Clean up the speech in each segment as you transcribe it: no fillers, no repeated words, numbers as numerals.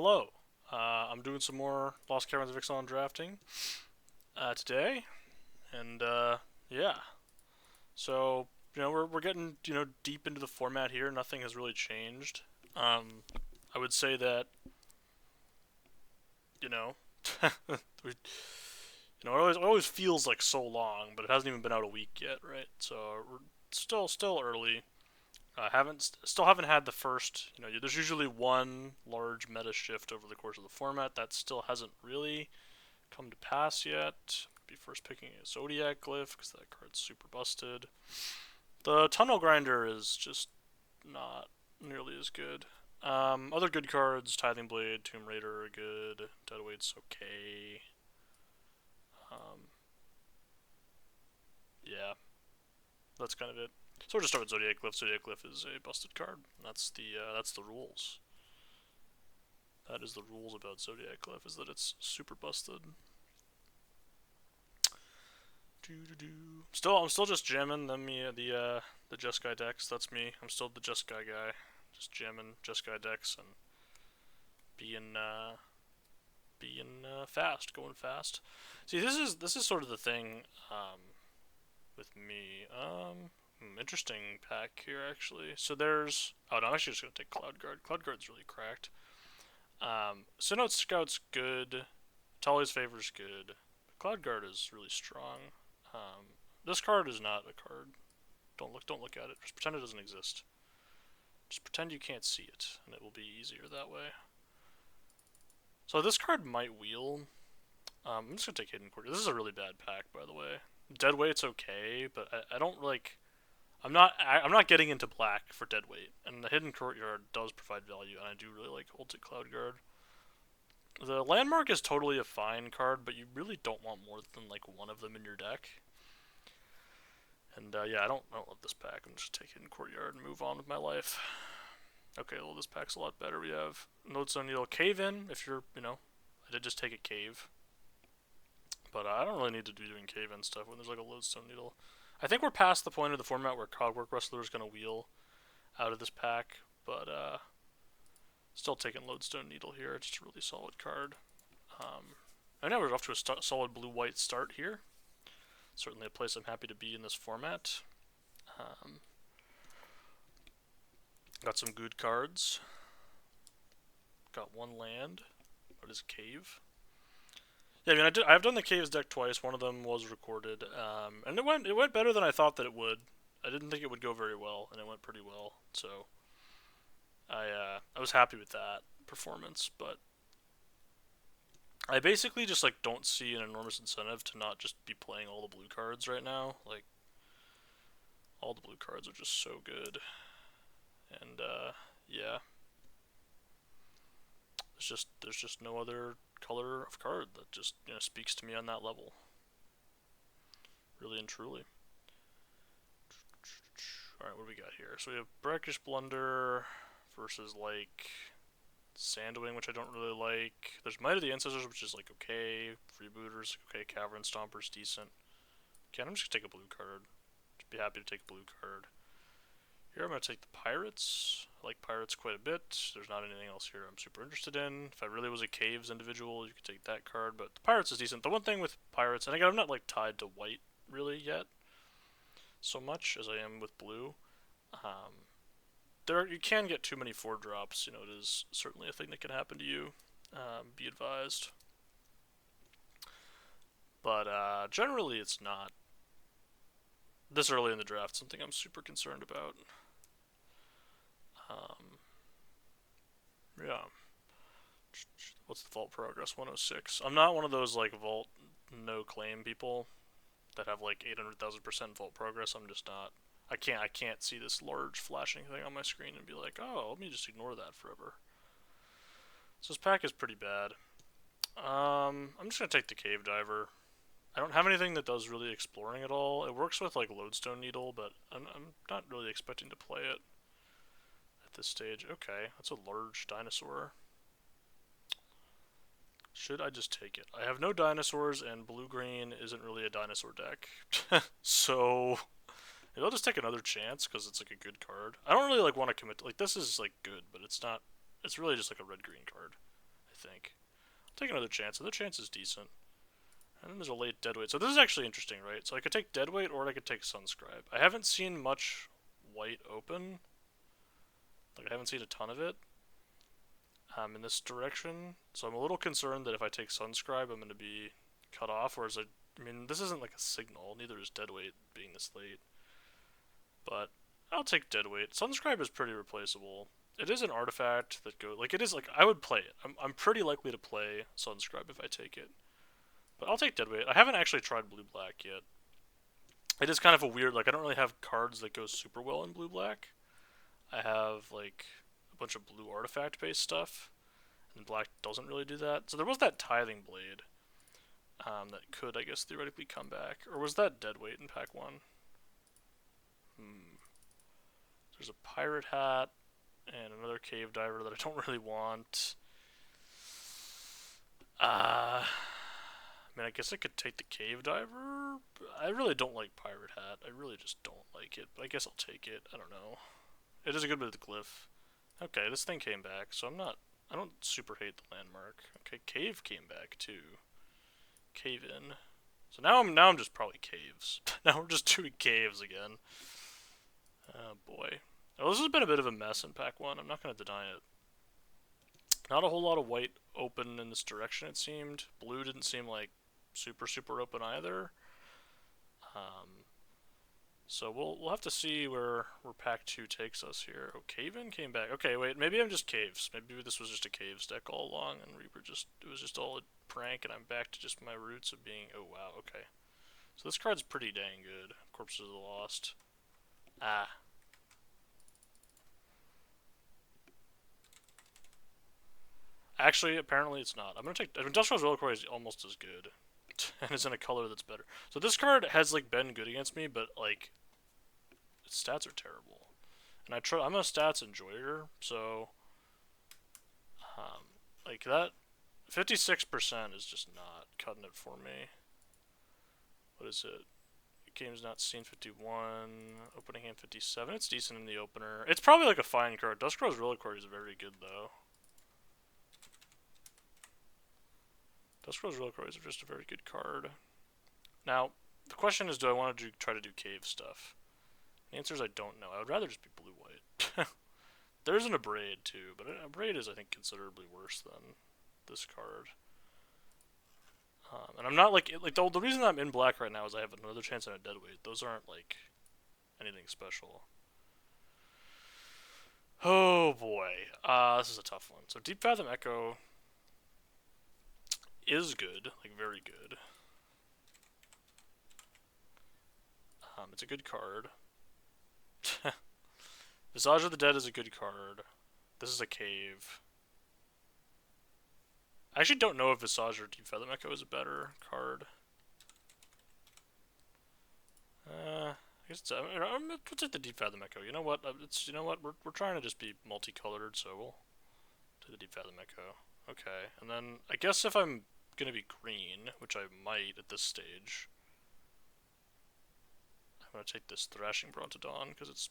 Hello. I'm doing some more Lost Caverns of Ixalan drafting today, and yeah. So we're getting deep into the format here. Nothing has really changed. I would say that you know, we, it always feels like so long, but it hasn't even been out a week yet, right? So we're still early. Still haven't had the first. There's usually one large meta shift over the course of the format. That still hasn't really come to pass yet. Be first picking a Zodiac Glyph because that card's super busted. The Tunnel Grinder is just not nearly as good. Other good cards: Tithing Blade, Tomb Raider are good. Deadweight's okay. Um, yeah, that's kind of it. So we'll just start with Zodiac Glyph. Zodiac Glyph is a busted card. That's the rules. That is the rules about Zodiac Glyph, is that it's super busted. I'm still just jamming the Jeskai decks. That's me. I'm still the Jeskai guy, just jamming Jeskai decks and being fast, going fast. See, this is sort of the thing with me. Interesting pack here actually. So there's no, I'm actually just gonna take Cloud Guard. Cloud Guard's really cracked. Synod Scout's good. Tully's Favor's good. Cloud Guard is really strong. This card is not a card. Don't look at it. Just pretend it doesn't exist. Just pretend you can't see it, and it will be easier that way. So this card might wheel. I'm just gonna take Hidden Courtyard. This is a really bad pack, by the way. Deadweight's okay, but I don't like. I'm not getting into black for Deadweight, and the Hidden Courtyard does provide value, and I do really like Ultic Cloud Guard. The Landmark is totally a fine card, but you really don't want more than like one of them in your deck. And yeah, I don't love this pack. I'm just taking Courtyard and move on with my life. Okay, well this pack's a lot better. We have Lodestone Needle, Cave In. If you're, I did just take a cave, but I don't really need to be doing cave in stuff when there's like a Lodestone Needle. I think we're past the point of the format where Cogwork Rustler is gonna wheel out of this pack, but still taking Lodestone Needle here. It's just a really solid card. I know we're off to a solid blue-white start here. Certainly a place I'm happy to be in this format. Got some good cards. Got one land. What is Cave? Yeah, I mean, I've done the Caves deck twice. One of them was recorded, and it went better than I thought that it would. I didn't think it would go very well, and it went pretty well. So I was happy with that performance, but I basically just like don't see an enormous incentive to not just be playing all the blue cards right now. Like all the blue cards are just so good, and yeah, there's just no other color of card that just speaks to me on that level, really and truly. All right, what do we got here? So we have Brackish Blunder versus like Sandwing, which I don't really like. There's Might of the Ancestors, which is like okay. Freebooters, okay. Cavern Stompers, decent. Okay, I'm just gonna take a blue card. Just be happy to take a blue card. Here I'm gonna take the Pirates. I like Pirates quite a bit. There's not anything else here I'm super interested in. If I really was a Caves individual, you could take that card, but the Pirates is decent. The one thing with Pirates, and again, I'm not like tied to white really yet, so much as I am with blue. You can get too many 4-drops. It is certainly a thing that can happen to you. Be advised. But generally, it's not this early in the draft something I'm super concerned about. Yeah. What's the vault progress? 106. I'm not one of those like vault no claim people that have like 800,000% vault progress. I'm just not. I can't see this large flashing thing on my screen and be like, oh, let me just ignore that forever. So this pack is pretty bad. I'm just gonna take the Cave Diver. I don't have anything that does really exploring at all. It works with like Lodestone Needle, but I'm not really expecting to play it at this stage. Okay, that's a large dinosaur. Should I just take it? I have no dinosaurs, and blue-green isn't really a dinosaur deck. So maybe I'll just take another chance because it's like a good card. I don't really like want to commit. Like this is like good, but it's not. It's really just like a red-green card. think. I'll take another chance. Another chance is decent. And then there's a late Deadweight. So this is actually interesting, right? So I could take Deadweight or I could take Sunscribe. I haven't seen much white open. Like, I haven't seen a ton of it in this direction. So I'm a little concerned that if I take Sunscribe, I'm going to be cut off. Whereas, I mean, this isn't like a signal. Neither is Deadweight being this late. But I'll take Deadweight. Sunscribe is pretty replaceable. It is an artifact that goes... Like, it is, like, I would play it. I'm pretty likely to play Sunscribe if I take it. But I'll take Deadweight. I haven't actually tried blue-black yet. It is kind of a weird... Like, I don't really have cards that go super well in blue-black. I have, like, a bunch of blue artifact-based stuff. And black doesn't really do that. So there was that Tithing Blade that could, I guess, theoretically come back. Or was that Deadweight in pack 1? There's a Pirate Hat and another Cave Diver that I don't really want. I mean, I guess I could take the Cave Diver. I really don't like Pirate Hat. I really just don't like it. But I guess I'll take it. I don't know. It is a good bit of the glyph. Okay, this thing came back, so I don't super hate the landmark. Okay, Cave came back too. Cave in. So now I'm just probably caves. Now we're just doing caves again. Oh boy. Well, this has been a bit of a mess in pack 1. I'm not going to deny it. Not a whole lot of white open in this direction, it seemed. Blue didn't seem like super open either. So we'll have to see where pack 2 takes us here. Oh, Cave-In came back. Okay, wait, maybe I'm just caves. Maybe this was just a caves deck all along, and it was just all a prank, and I'm back to just my roots of being... Oh, wow, okay. So this card's pretty dang good. Corpses of the Lost. Ah. Actually, apparently it's not. I'm gonna take... Industrial Reliquary is almost as good. And it's in a color that's better. So this card has, like, been good against me, but, like... Its stats are terrible. And I'm a stats enjoyer, so... like, that... 56% is just not cutting it for me. What is it? Game's not seen 51. Opening hand 57. It's decent in the opener. It's probably, like, a fine card. Duskgrow's Reliquary is very good, though. Duskgrow's Reliquary is just a very good card. Now, the question is, do I want to try to do cave stuff? The answer is I don't know. I would rather just be blue-white. There's an Abrade, too, but an Abrade is, I think, considerably worse than this card. And I'm not, like the reason I'm in black right now is I have another chance on a Deadweight. Those aren't, like, anything special. Oh, boy. This is a tough one. So, Deep Fathom Echo is good, like, very good. It's a good card. Visage of the Dead is a good card. This is a cave. I actually don't know if Visage or Deep Fathom Echo is a better card. I guess we'll take the Deep Fathom Echo. You know what? We're trying to just be multicolored, so we'll do the Deep Fathom Echo. Okay, and then I guess if I'm gonna be green, which I might at this stage, I'm gonna take this Thrashing Brontodon because it's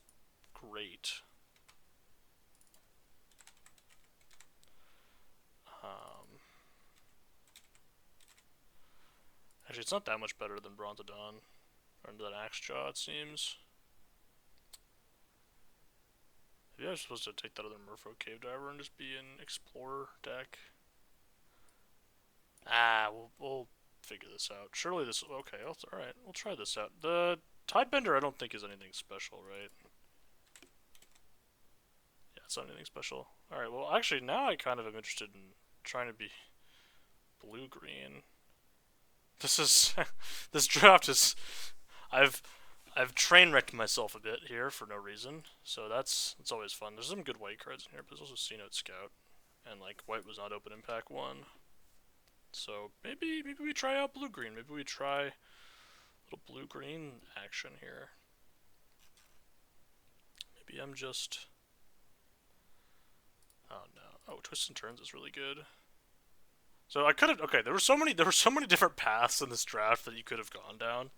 great. Actually, it's not that much better than Brontodon. Or than Axejaw, it seems. Maybe I was supposed to take that other Merfolk Cave Diver and just be an Explorer deck. We'll figure this out. Surely this... Okay, alright, we'll try this out. The Tidebender I don't think is anything special, right? Yeah, it's not anything special. Alright, well, actually, now I kind of am interested in trying to be blue-green. This is... this draft is... I've train wrecked myself a bit here for no reason, so that's always fun. There's some good white cards in here, but there's also C-Note Scout, and like white was not open in pack 1, so maybe we try out blue green. Maybe we try a little blue green action here. Maybe I'm just... Oh no! Oh, Twists and Turns is really good. So I could have... Okay, there were so many different paths in this draft that you could have gone down.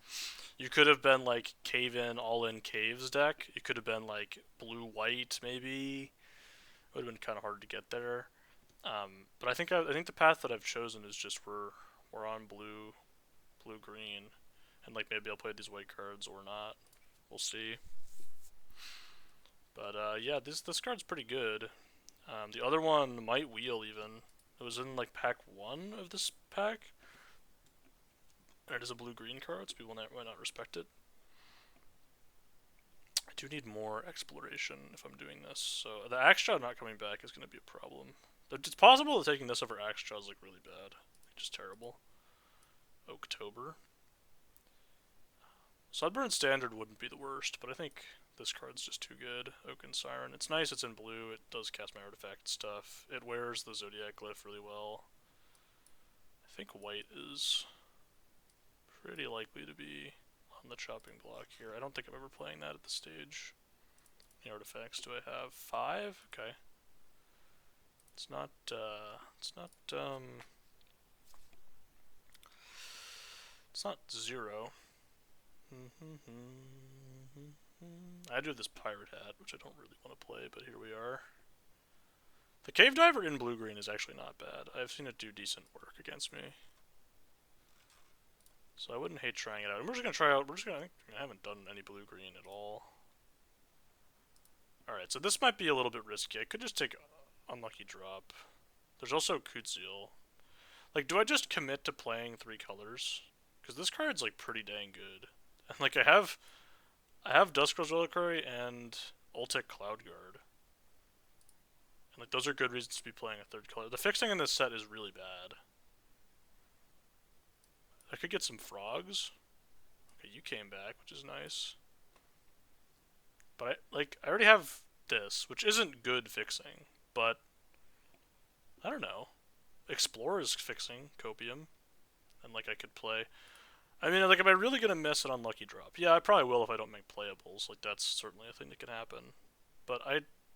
You could have been like cave-in, all-in caves deck. You could have been like blue-white, maybe. It would have been kind of hard to get there. But I think the path that I've chosen is just we're on blue green, and like maybe I'll play these white cards or not. We'll see. But yeah, this card's pretty good. The other one might wheel even. It was in like pack one of this pack. And it is a blue green card, so people might not respect it. I do need more exploration if I'm doing this. So the Axe Jaw not coming back is going to be a problem. It's possible that taking this over Axe Jaw is like really bad. Just terrible. October. Sunburn Standard wouldn't be the worst, but I think this card's just too good. Oaken Siren. It's nice, it's in blue, it does cast my artifact stuff. It wears the Zodiac Glyph really well. I think white is pretty likely to be on the chopping block here. I don't think I'm ever playing that at this stage. How many artifacts do I have? 5? Okay. It's not, it's not 0. I do have this pirate hat, which I don't really want to play, but here we are. The Cave Diver in blue-green is actually not bad. I've seen it do decent work against me. So I wouldn't hate trying it out. And we're just going to try out, I haven't done any blue-green at all. Alright, so this might be a little bit risky. I could just take Unlucky Drop. There's also Kutzil. Like, do I just commit to playing 3 colors? Because this card's, like, pretty dang good. And, like, I have Duskrell's Reliquary and Ultic Cloud Guard. And, like, those are good reasons to be playing a 3rd color. The fixing in this set is really bad. I could get some frogs. Okay, you came back, which is nice. But, I already have this, which isn't good fixing. But, I don't know. Explore is fixing Copium. And, like, I could play... I mean, like, am I really going to miss an Unlucky Drop? Yeah, I probably will if I don't make playables. Like, that's certainly a thing that can happen. But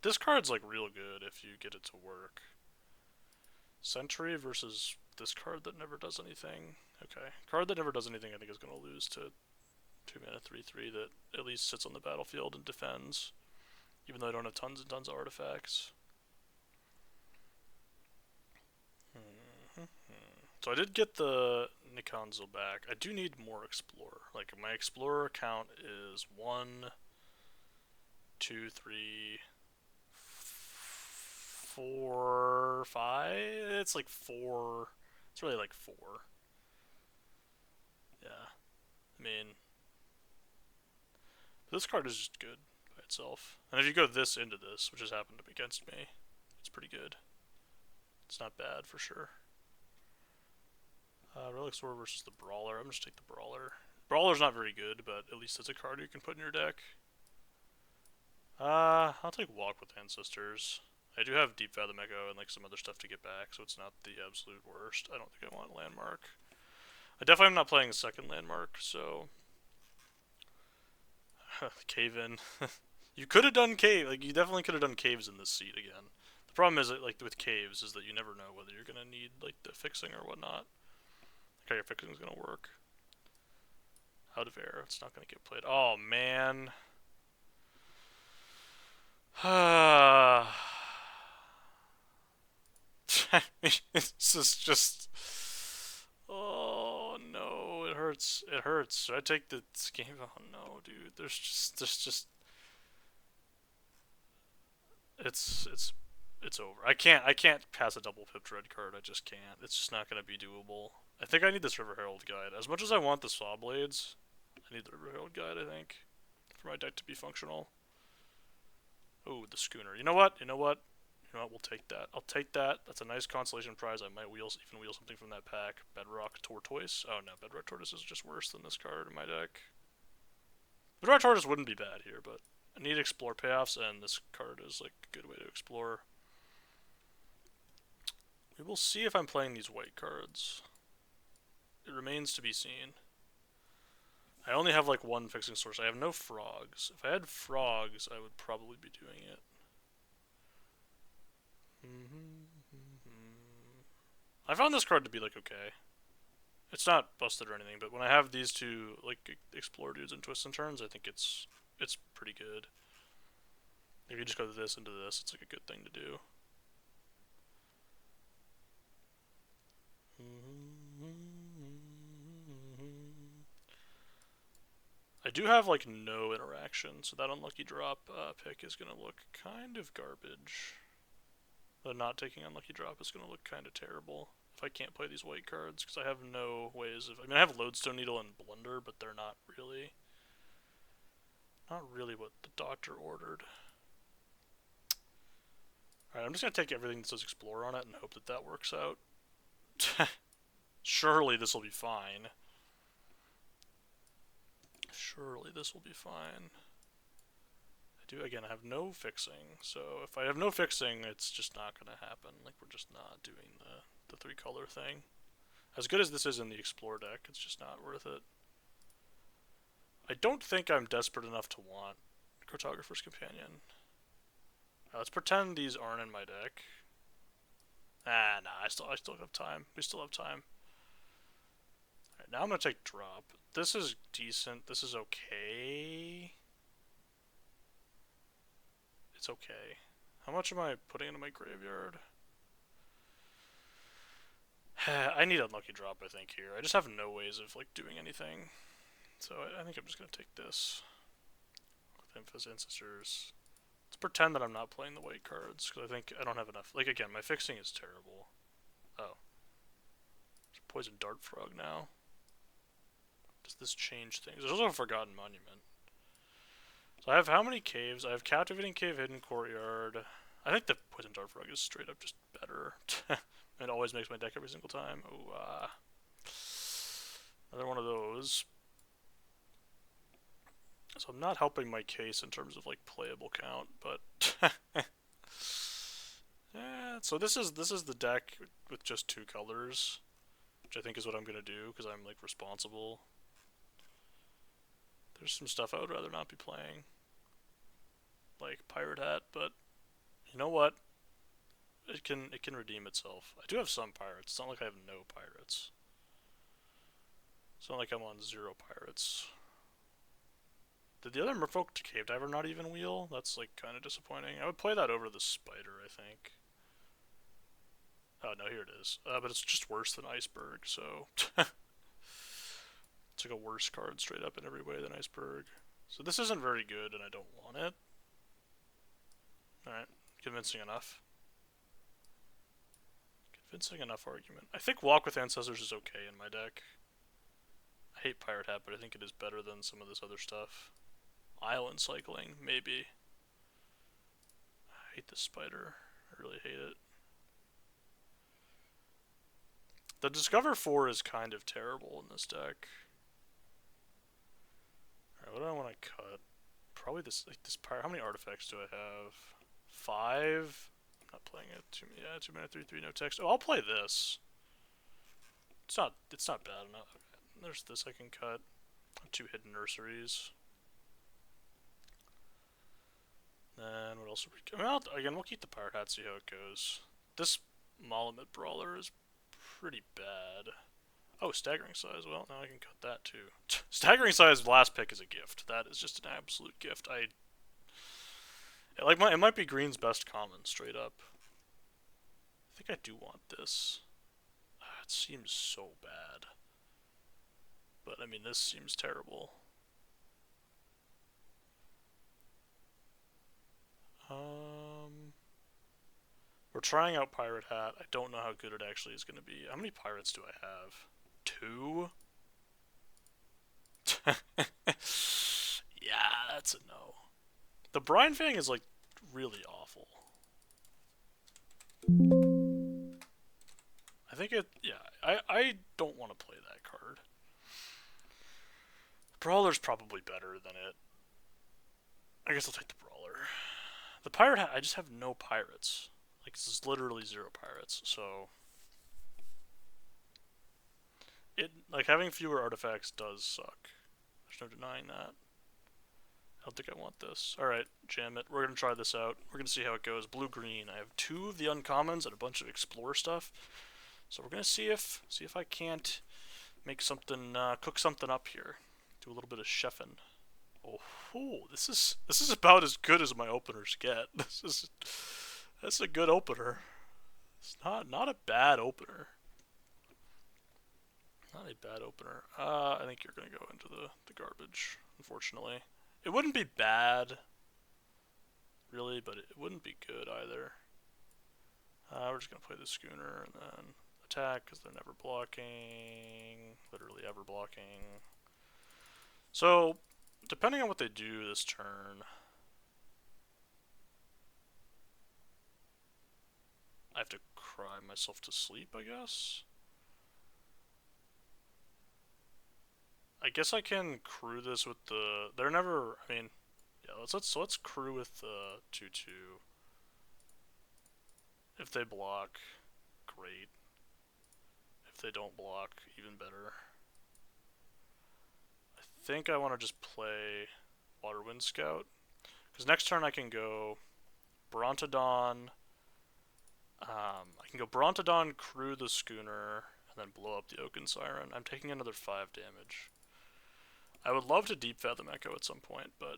this card's, like, real good if you get it to work. Sentry versus this card that never does anything. Okay. Card that never does anything I think is going to lose to 2 mana 3/3 that at least sits on the battlefield and defends. Even though I don't have tons and tons of artifacts. So I did get the Nikonzil back. I do need more Explorer. Like, my Explorer count is 1, 2, 3, 4, 5? It's like 4. It's really like 4. Yeah. I mean, this card is just good by itself. And if you go this into this, which has happened against me, it's pretty good. It's not bad for sure. Relic Sword versus the Brawler. I'm just take the Brawler. Brawler's not very good, but at least it's a card you can put in your deck. I'll take Walk with Ancestors. I do have Deep Fathom Echo and like some other stuff to get back, so it's not the absolute worst. I don't think I want Landmark. I definitely am not playing a second Landmark, so... Cave-in. You could have done cave, like, you definitely could have done caves in this seat again. The problem is, that, like, with caves, is that you never know whether you're gonna need, like, the fixing or whatnot. Like, how your fixing is gonna work. Out of air, it's not gonna get played. Oh, man. This is just... Oh, no, it hurts. It hurts. Should I take the game? Oh, no, dude. There's just... It's over. I can't pass a double pipped red card. I just can't. It's just not gonna be doable. I think I need this River Herald Guide. As much as I want the Saw Blades, I need the River Herald Guide, I think, for my deck to be functional. Oh, the Schooner. You know what? You know what? You know what? We'll take that. I'll take that. That's a nice consolation prize. I might even wheel something from that pack. Bedrock Tortoise. Oh no, Bedrock Tortoise is just worse than this card in my deck. Bedrock Tortoise wouldn't be bad here, but I need Explore payoffs, and this card is like a good way to explore. We will see if I'm playing these white cards. It remains to be seen. I only have like one fixing source. I have no frogs. If I had frogs, I would probably be doing it. I found this card to be like okay. It's not busted or anything, but when I have these two like explore dudes and twists and turns, I think it's pretty good. If you just go this into this, it's like a good thing to do. do have like no interaction, so that unlucky drop pick is gonna look kind of garbage. The not taking unlucky drop is gonna look kind of terrible if I can't play these white cards, because I have no ways of. I mean, I have Lodestone Needle and Blunder, but they're not really what the doctor ordered. Alright, I'm just gonna take everything that says Explore on it and hope that that works out. Surely this will be fine. Surely this will be fine. I have no fixing, so if I have no fixing, it's just not gonna happen. Like, we're just not doing the 3-color thing. As good as this is in the Explore deck, it's just not worth it. I don't think I'm desperate enough to want Cartographer's Companion. Let's pretend these aren't in my deck. Nah, I still have time. We still have time. Alright, now I'm gonna take drop. This is decent. This is okay. It's okay. How much am I putting into my graveyard? I need unlucky drop, I think, here. I just have no ways of, like, doing anything. So I think I'm just gonna take this. With Infamous Ancestors. Let's pretend that I'm not playing the white cards, because I think I don't have enough. Like, again, my fixing is terrible. Oh. There's a Poison Dart Frog now. Does this change things? There's also a Forgotten Monument. So I have how many caves? I have Captivating Cave, Hidden Courtyard. I think the Poison Dart Frog is straight up just better. It always makes my deck every single time. Oh, another one of those. So I'm not helping my case in terms of, like, playable count, but yeah. So this is the deck with just 2 colors, which I think is what I'm gonna do because I'm, like, responsible. There's some stuff I would rather not be playing, like Pirate Hat, but you know what? It can redeem itself. I do have some pirates. It's not like I have no pirates. It's not like I'm on 0 pirates. Did the other Merfolk Cave Diver not even wheel? That's, like, kind of disappointing. I would play that over the Spider, I think. Oh, no, here it is. But it's just worse than Iceberg, so... It's like a worse card straight up in every way than Iceberg. So this isn't very good, and I don't want it. Alright, convincing enough. Convincing enough argument. I think Walk with Ancestors is okay in my deck. I hate Pirate Hat, but I think it is better than some of this other stuff. Island Cycling, maybe. I hate this Spider. I really hate it. The Discover 4 is kind of terrible in this deck. Alright, what do I want to cut? Probably this, like, this pirate. How many artifacts do I have? 5? I'm not playing it. 2 mana, 3/3, no text. Oh, I'll play this. It's not bad enough. Okay. There's this I can cut. 2 Hidden Nurseries. Then what else are we? I mean, again, we'll keep the Pirate Hat, see how it goes. This Malamute Brawler is pretty bad. Oh, Staggering Size. Well, now I can cut that too. Staggering Size last pick is a gift. That is just an absolute gift. It might be Green's best common, straight up. I think I do want this. It seems so bad. But, I mean, this seems terrible. We're trying out Pirate Hat. I don't know how good it actually is going to be. How many pirates do I have? 2? Yeah, that's a no. The Brine Fang is, like, really awful. I think it... Yeah, I don't want to play that card. Brawler's probably better than it. I guess I'll take the Brawler. The Pirate Hat, I just have no pirates. Like, this is literally 0 pirates, so... Like, having fewer artifacts does suck. There's no denying that. I don't think I want this. Alright, jam it. We're gonna try this out. We're gonna see how it goes. Blue-green. I have 2 of the uncommons and a bunch of Explore stuff. So we're gonna see if I can't make something, cook something up here. Do a little bit of chefing. Oh, this is about as good as my openers get. That's a good opener. It's not a bad opener. Not a bad opener. I think you're gonna go into the garbage. unfortunately. It wouldn't be bad, really, but it wouldn't be good either. We're just going to play the schooner and then attack because they're never blocking. Literally ever blocking. So, depending on what they do this turn, I have to cry myself to sleep, I guess. I guess I can crew this with the. They're never. I mean, yeah. Let's crew with the 2/2. If they block, great. If they don't block, even better. I think I want to just play Waterwind Scout because next turn I can go Brontodon. I can go Brontodon, crew the schooner, and then blow up the Oaken Siren. I'm taking another 5 damage. I would love to Deep Fathom Echo at some point, but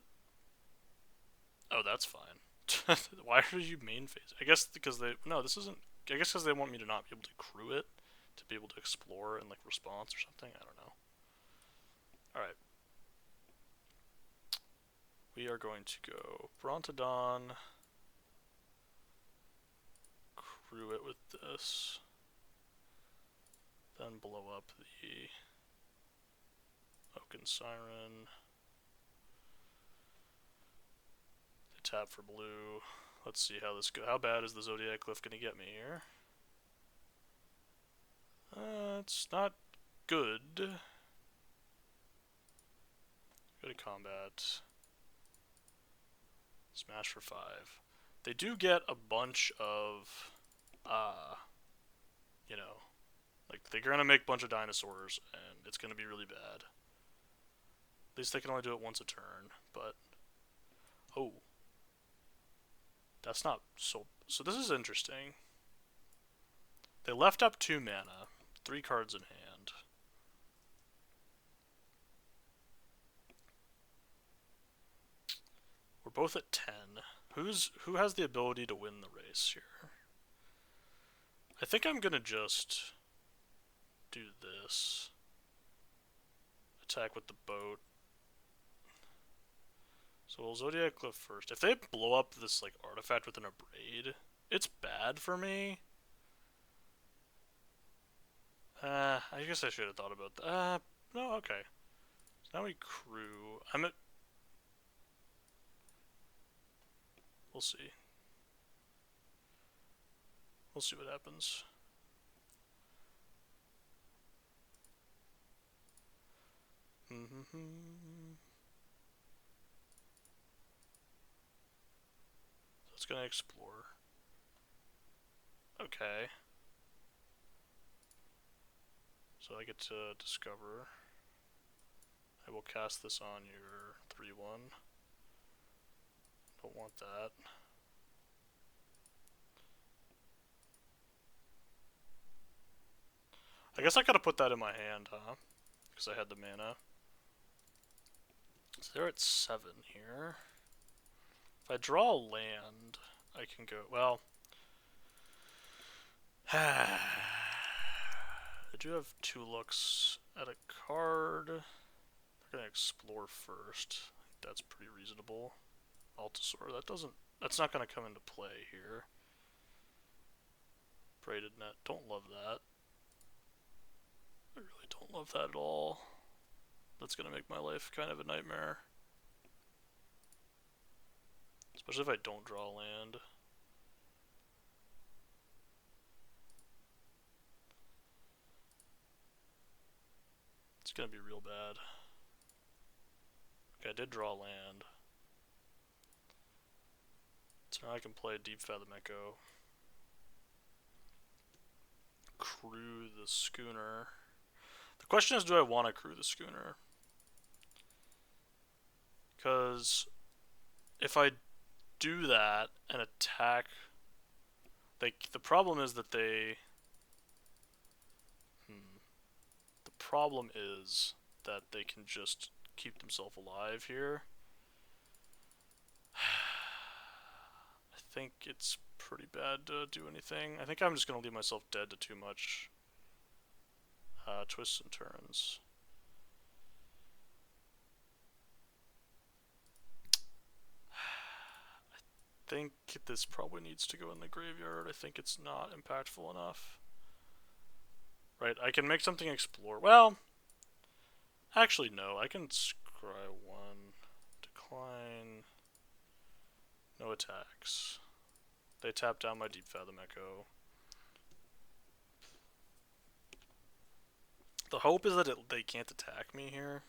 oh, that's fine. Why are you main phase? I guess because they no, this isn't. I guess because they want me to not be able to crew it, to be able to explore and like response or something. I don't know. All right, we are going to go Brontodon. Crew it with this, then blow up the Oaken Siren. They tap for blue. Let's see how this goes. How bad is the Zodiac Cliff gonna get me here? It's not good. Go to combat. Smash for 5. They do get a bunch of, you know, like they're gonna make a bunch of dinosaurs, and it's gonna be really bad. At least they can only do it once a turn, but oh, that's not so. So this is interesting. They left up 2 mana, 3 cards in hand. We're both at 10. Who has the ability to win the race here? I think I'm gonna just do this. Attack with the boat. So we'll Zodiac Cliff first. If they blow up this like artifact with an Abrade, it's bad for me. I guess I should have thought about that. No, okay. So now we crew. We'll see. We'll see what happens. So it's gonna explore. Okay. So I get to discover. I will cast this on your 3/1. Don't want that. I guess I gotta put that in my hand, huh? Because I had the mana. So they're at 7 here. If I draw a land, I can go, well... I do have 2 looks at a card. They're gonna explore first. I think that's pretty reasonable. Altasaur, that's not gonna come into play here. Braided Net, don't love that. I really don't love that at all. That's gonna make my life kind of a nightmare. Especially if I don't draw land. It's gonna be real bad. Okay, I did draw land. So now I can play Deep Fathom Echo. Crew the schooner. The question is, do I want to crew the schooner? Because if I do that and attack, the problem is that they... The problem is that they can just keep themselves alive here. I think it's pretty bad to do anything. I think I'm just going to leave myself dead to too much twists and turns. think this probably needs to go in the graveyard. I think it's not impactful enough. Right, I can make something explore. Well, actually no, I can scry 1, decline, no attacks. They tap down my Deep Fathom Echo. The hope is that they can't attack me here.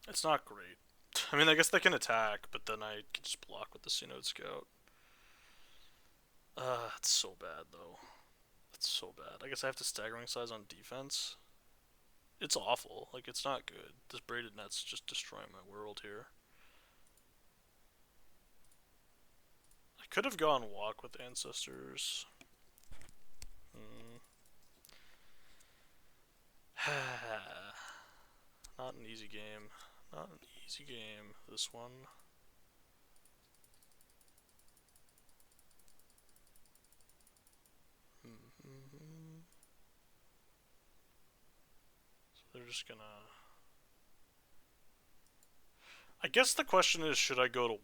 It's not great. I mean, I guess they can attack, but then I can just block with the Synod Scout. It's so bad, though. It's so bad. I guess I have to staggering size on defense. It's awful. Like, it's not good. This braided net's just destroying my world here. I could have gone walk with ancestors. Not an easy game. Not an easy game, this one. So they're just gonna... I guess the question is, should I go to 1?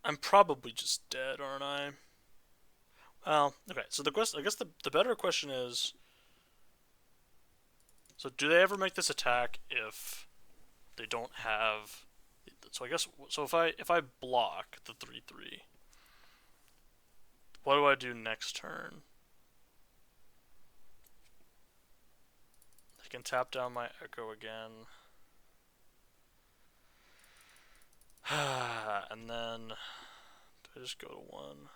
I'm probably just dead, aren't I? Well, okay, so the question, I guess the better question is, so do they ever make this attack if they don't have, so I guess, so if I block the 3/3, what do I do next turn? I can tap down my Echo again. And then, do I just go to 1?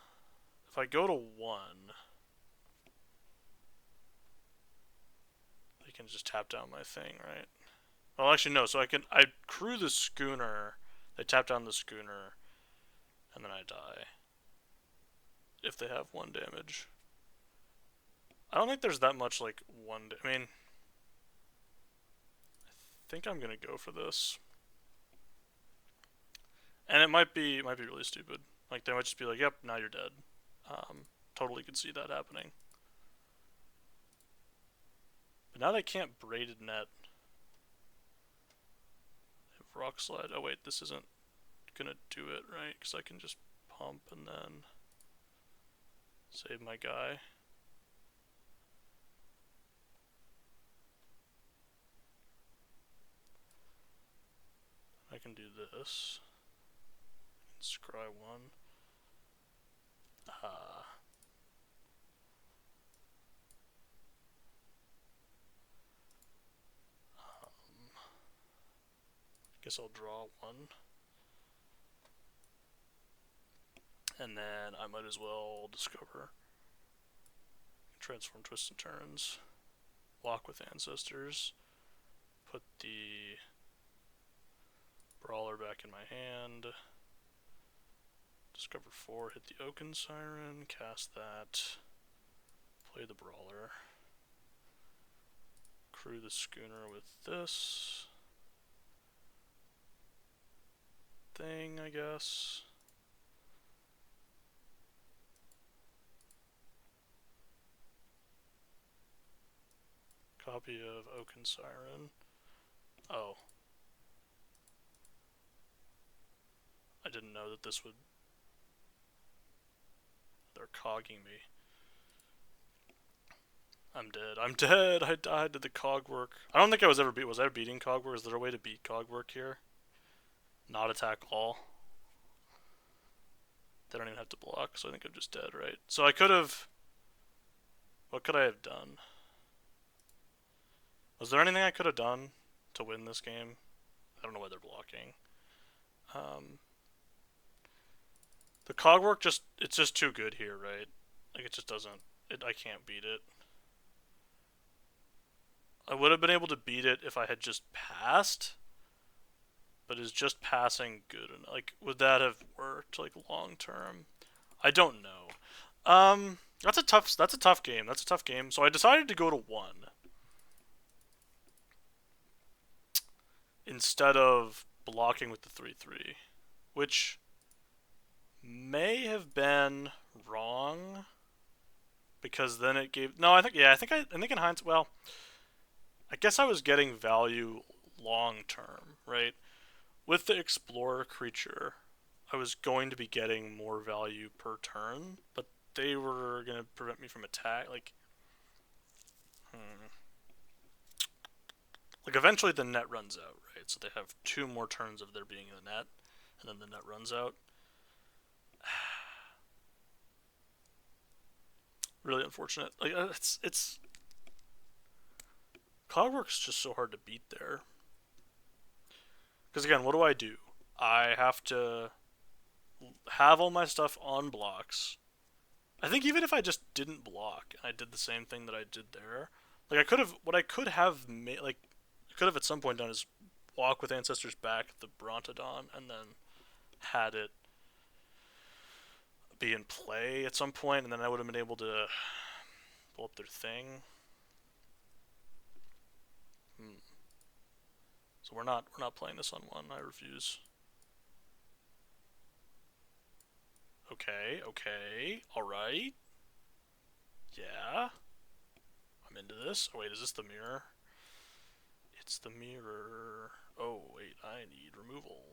If I go to 1, I can just tap down my thing, right? Well, actually, no. So I crew the schooner, they tap down the schooner, and then I die. If they have 1 damage. I don't think there's that much, like, I mean, I think I'm gonna go for this. And it might be really stupid. Like, they might just be like, yep, now you're dead. Totally could see that happening. But now they can't braided net. Rock slide. Oh wait, this isn't gonna do it, right? Because I can just pump and then save my guy. I can do this. Scry 1. Guess I'll draw 1. And then I might as well discover. Transform, twist, and turns. Walk with ancestors. Put the brawler back in my hand. Discover 4, hit the Oaken Siren, cast that. Play the brawler. Crew the schooner with this thing, I guess. Copy of Oaken Siren. Oh. I didn't know that this would... They're cogging me. I'm dead. I'm dead! I died to the cog work. I don't think I was ever was I beating cog work? Is there a way to beat cog work here? Not attack all? They don't even have to block, so I think I'm just dead, right? So I could have... What could I have done? Was there anything I could have done to win this game? I don't know why they're blocking. The cog work it's just too good here, right? Like, it just doesn't... I can't beat it. I would have been able to beat it if I had just passed, but is just passing good enough? Like, would that have worked, like, long term? I don't know. That's a tough game. That's a tough game. So I decided to go to 1 instead of blocking with the 3/3, which may have been wrong because then it gave no. I think yeah. I think in hindsight, well, I guess I was getting value long term, right? With the explorer creature, I was going to be getting more value per turn, but they were going to prevent me from attack. Hmm. Like eventually the net runs out, right? So they have 2 more turns of there being in the net, and then the net runs out. Really unfortunate. Like it's Cloudwork's just so hard to beat there. Because again, what do? I have to have all my stuff on blocks. I think even if I just didn't block and I did the same thing that I did there, like I could have what I could have made like I could have at some point done is walk with Ancestors back the Brontodon and then had it be in play at some point, and then I would have been able to blow up their thing. Hmm. So we're not playing this on one. I refuse. Okay, okay, all right. Yeah, I'm into this. Oh wait, is this the mirror? It's the mirror. Oh wait, I need removal.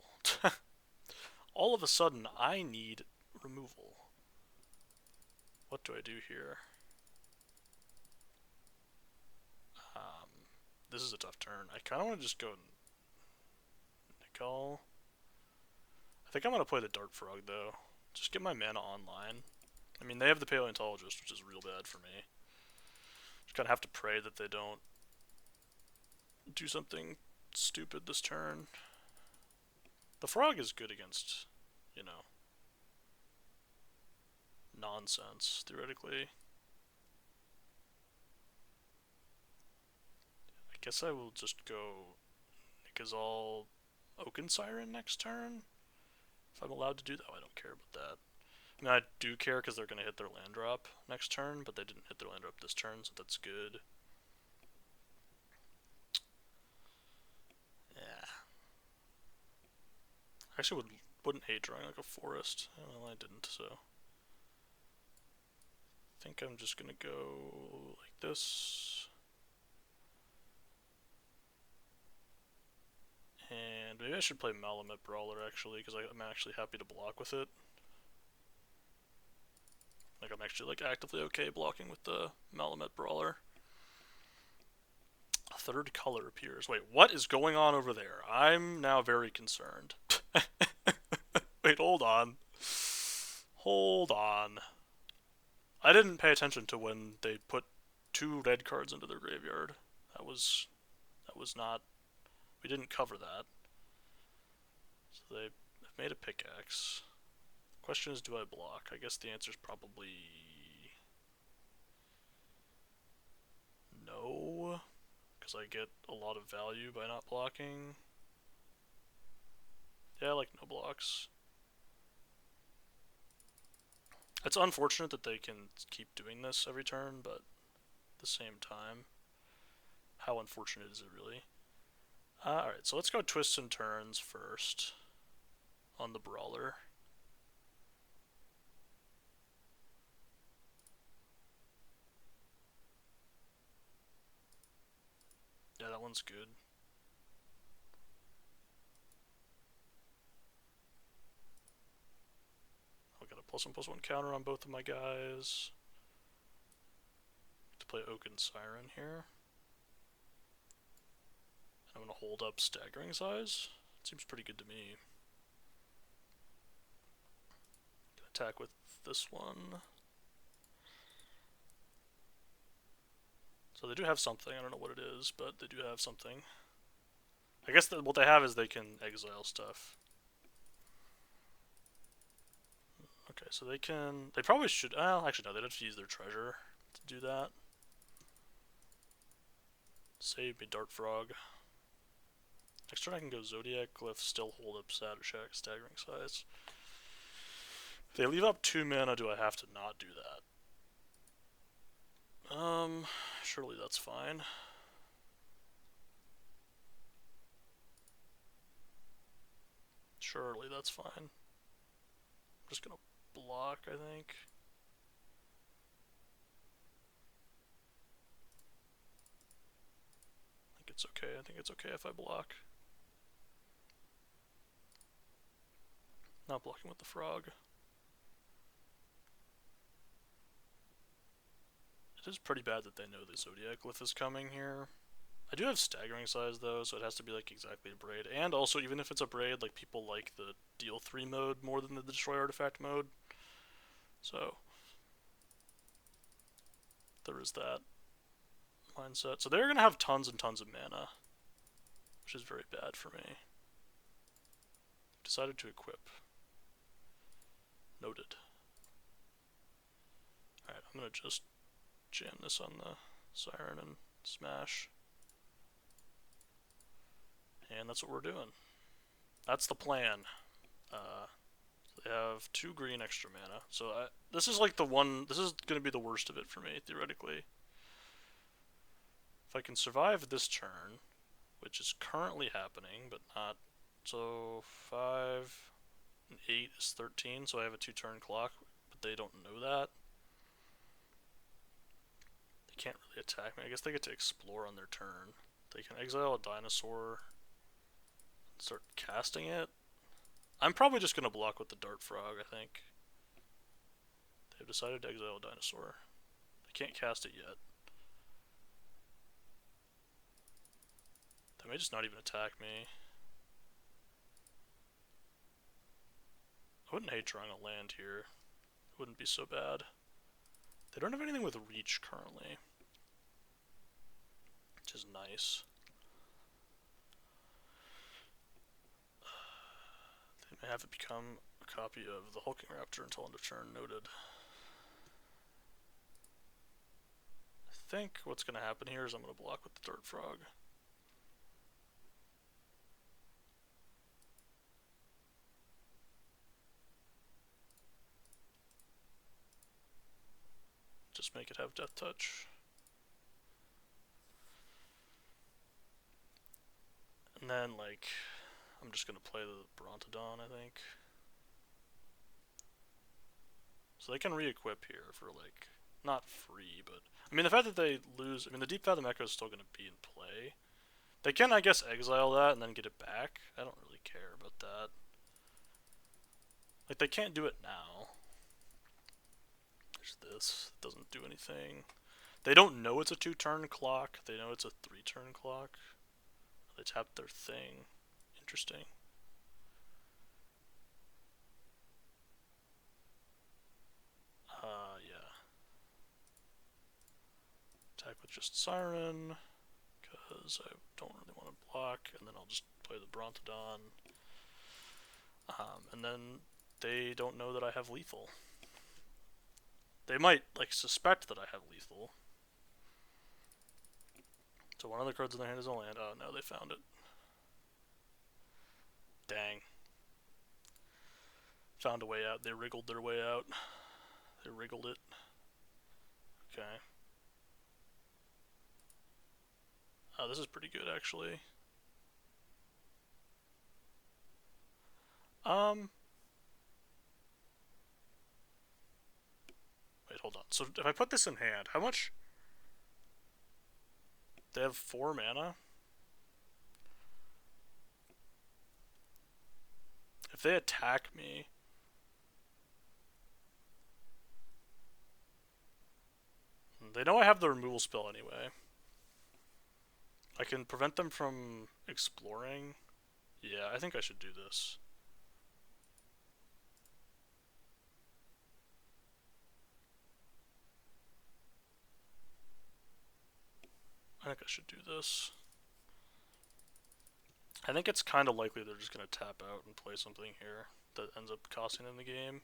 All of a sudden, I need removal. What do I do here? Um, this is a tough turn. I kind of want to just go Nickel. I think I'm going to play the Dart Frog, though. Just get my mana online. I mean, they have the Paleontologist, which is real bad for me. Just kind of have to pray that they don't do something stupid this turn. The Frog is good against, you know, nonsense, theoretically. I guess I will just go Ixalan Oaken Siren next turn. If I'm allowed to do that, I don't care about that. I mean, I do care because they're going to hit their land drop next turn, but they didn't hit their land drop this turn, so that's good. Yeah. I actually wouldn't hate drawing like a forest. Well, I didn't, so. I think I'm just going to go like this. And maybe I should play Malamet Brawler, actually, because I'm actually happy to block with it. Like, I'm actually, like, actively okay blocking with the Malamet Brawler. A third color appears. Wait, what is going on over there? I'm now very concerned. Wait, hold on. Hold on. I didn't pay attention to when they put 2 red cards into their graveyard. That was not. We didn't cover that. So they've made a pickaxe. Question is, do I block? I guess the answer is probably no, because I get a lot of value by not blocking. Yeah, I like no blocks. It's unfortunate that they can keep doing this every turn, but at the same time, how unfortunate is it really? Alright, so let's go twists and turns first on the Brawler. Yeah, that one's good. I'll get a +1/+1 counter on both of my guys. To play Oaken Siren here. I'm going to hold up Staggering Size. Seems pretty good to me. Attack with this one. So they do have something. I don't know what it is, but they do have something. I guess what they have is they can exile stuff. Okay, so they can. They probably should. Well, actually, no, they'd have to use their treasure to do that. Save me, Dart Frog. Next turn I can go Zodiac Glyph, still hold up Staggering Size. If they leave up 2 mana, do I have to not do that? Surely that's fine. Surely that's fine. I'm just gonna block, I think. it's okay. I think it's okay if I block. Not blocking with the frog. It is pretty bad that they know the Zodiac Glyph is coming here. I do have staggering size though, so it has to be like exactly a braid. And also, even if it's a braid, like people like the deal 3 mode more than the destroy artifact mode. So there is that mindset. So they're gonna have tons and tons of mana, which is very bad for me. Decided to equip. Noted. Alright, I'm gonna just jam this on the Siren and smash. And that's what we're doing. That's the plan. They have 2 green extra mana. So this is like the one, this is going to be the worst of it for me, theoretically. If I can survive this turn, which is currently happening, but not, so 5 and 8 is 13, so I have a 2-turn clock, but they don't know that. They can't really attack me. I guess they get to explore on their turn. They can exile a dinosaur and start casting it. I'm probably just going to block with the Dart Frog, I think. They've decided to exile a dinosaur. They can't cast it yet. They may just not even attack me. I wouldn't hate drawing a land here. It wouldn't be so bad. They don't have anything with reach currently, which is nice. They may have it become a copy of the Hulking Raptor until end of turn. Noted. I think what's going to happen here is I'm going to block with the Dart Frog. Just make it have Death Touch. And then, like, I'm just going to play the Brontodon, I think. So they can re-equip here for, like, not free, but... I mean, the fact that they lose... I mean, the Deep Fathom Echo is still going to be in play. They can, I guess, exile that and then get it back. I don't really care about that. Like, they can't do it now. There's this. It doesn't do anything. They don't know it's a 2-turn clock. They know it's a 3-turn clock. They tapped their thing. Interesting. Yeah. Attack with just Siren, because I don't really want to block, and then I'll just play the Brontodon. And then they don't know that I have lethal. They might, like, suspect that I have lethal. So one of the cards in their hand is a land. Oh, no, they found it. Dang. Found a way out. They wriggled their way out. They wriggled it. Okay. Oh, this is pretty good, actually. Wait, hold on. So if I put this in hand, how much? They have 4 mana. If they attack me... They know I have the removal spell anyway. I can prevent them from exploring. Yeah, I think I should do this. I think I should do this. I think it's kind of likely they're just going to tap out and play something here that ends up costing them the game.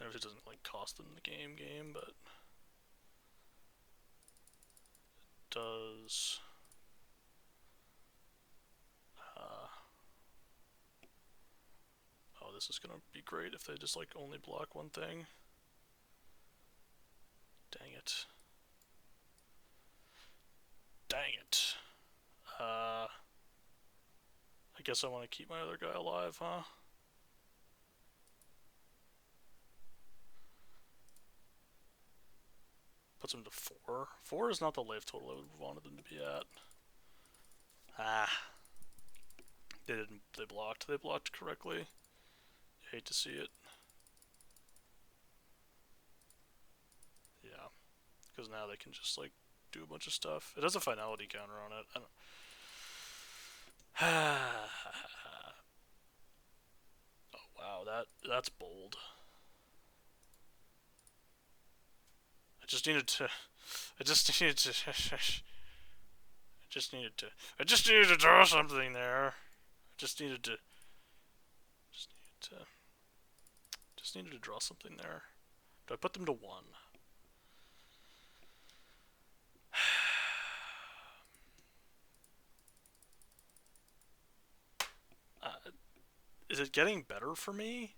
And if it doesn't, like, cost them the game, but... It does... Oh, this is going to be great if they just, like, only block one thing. Dang it. Dang it. I guess I want to keep my other guy alive, huh? puts him to 4. 4 is not the life total I would have wanted them to be at. Ah. They didn't. They blocked. They blocked correctly. Hate to see it. Yeah. Because now they can just, like, do a bunch of stuff. It has a finality counter on it. I don't... Oh, wow. That's bold. I just needed to... I just needed to... I just needed to draw something there. I just needed to... Just needed to draw something there. Do I put them to 1? Is it getting better for me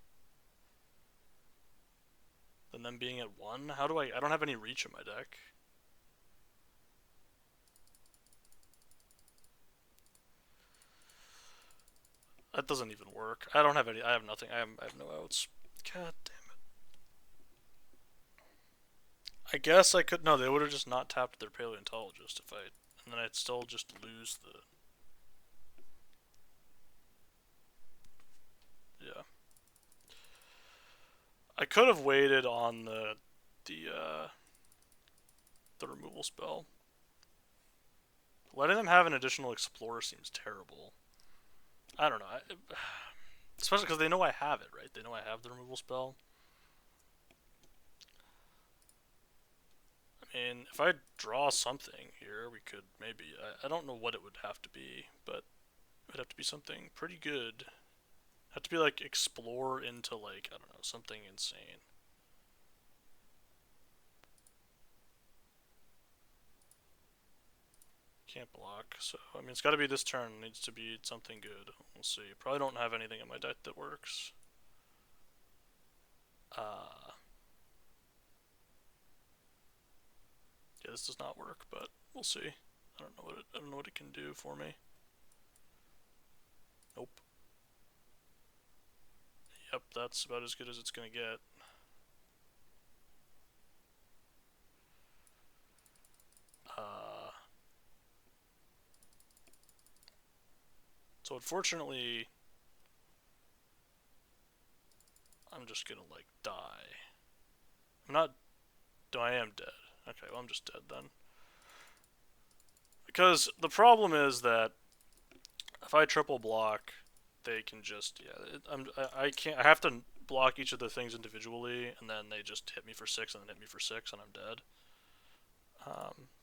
than them being at 1? How do I don't have any reach in my deck. That doesn't even work. I don't have any. I have nothing. I have no outs. God damn it. I guess I could. No, they would have just not tapped their paleontologist if I. And then I'd still just lose the. Yeah. I could have waited on the removal spell. Letting them have an additional explorer seems terrible. I don't know. Especially because they know I have it, right? They know I have the removal spell. I mean, if I draw something here, we could maybe... I don't know what it would have to be, but it would have to be something pretty good. It'd have to be like explore into like, I don't know, something insane. Can't block, so I mean it's got to be this turn. It needs to be something good. We'll see. Probably don't have anything in my deck that works. Yeah, this does not work, but we'll see. I don't know what it can do for me. Nope. Yep, that's about as good as it's gonna get. So unfortunately, I'm just gonna like die. I'm not. I am dead. Okay, well I'm just dead then. Because the problem is that if I triple block, they can just I can't. I have to block each of the things individually, and then they just hit me for 6, and then hit me for 6, and I'm dead.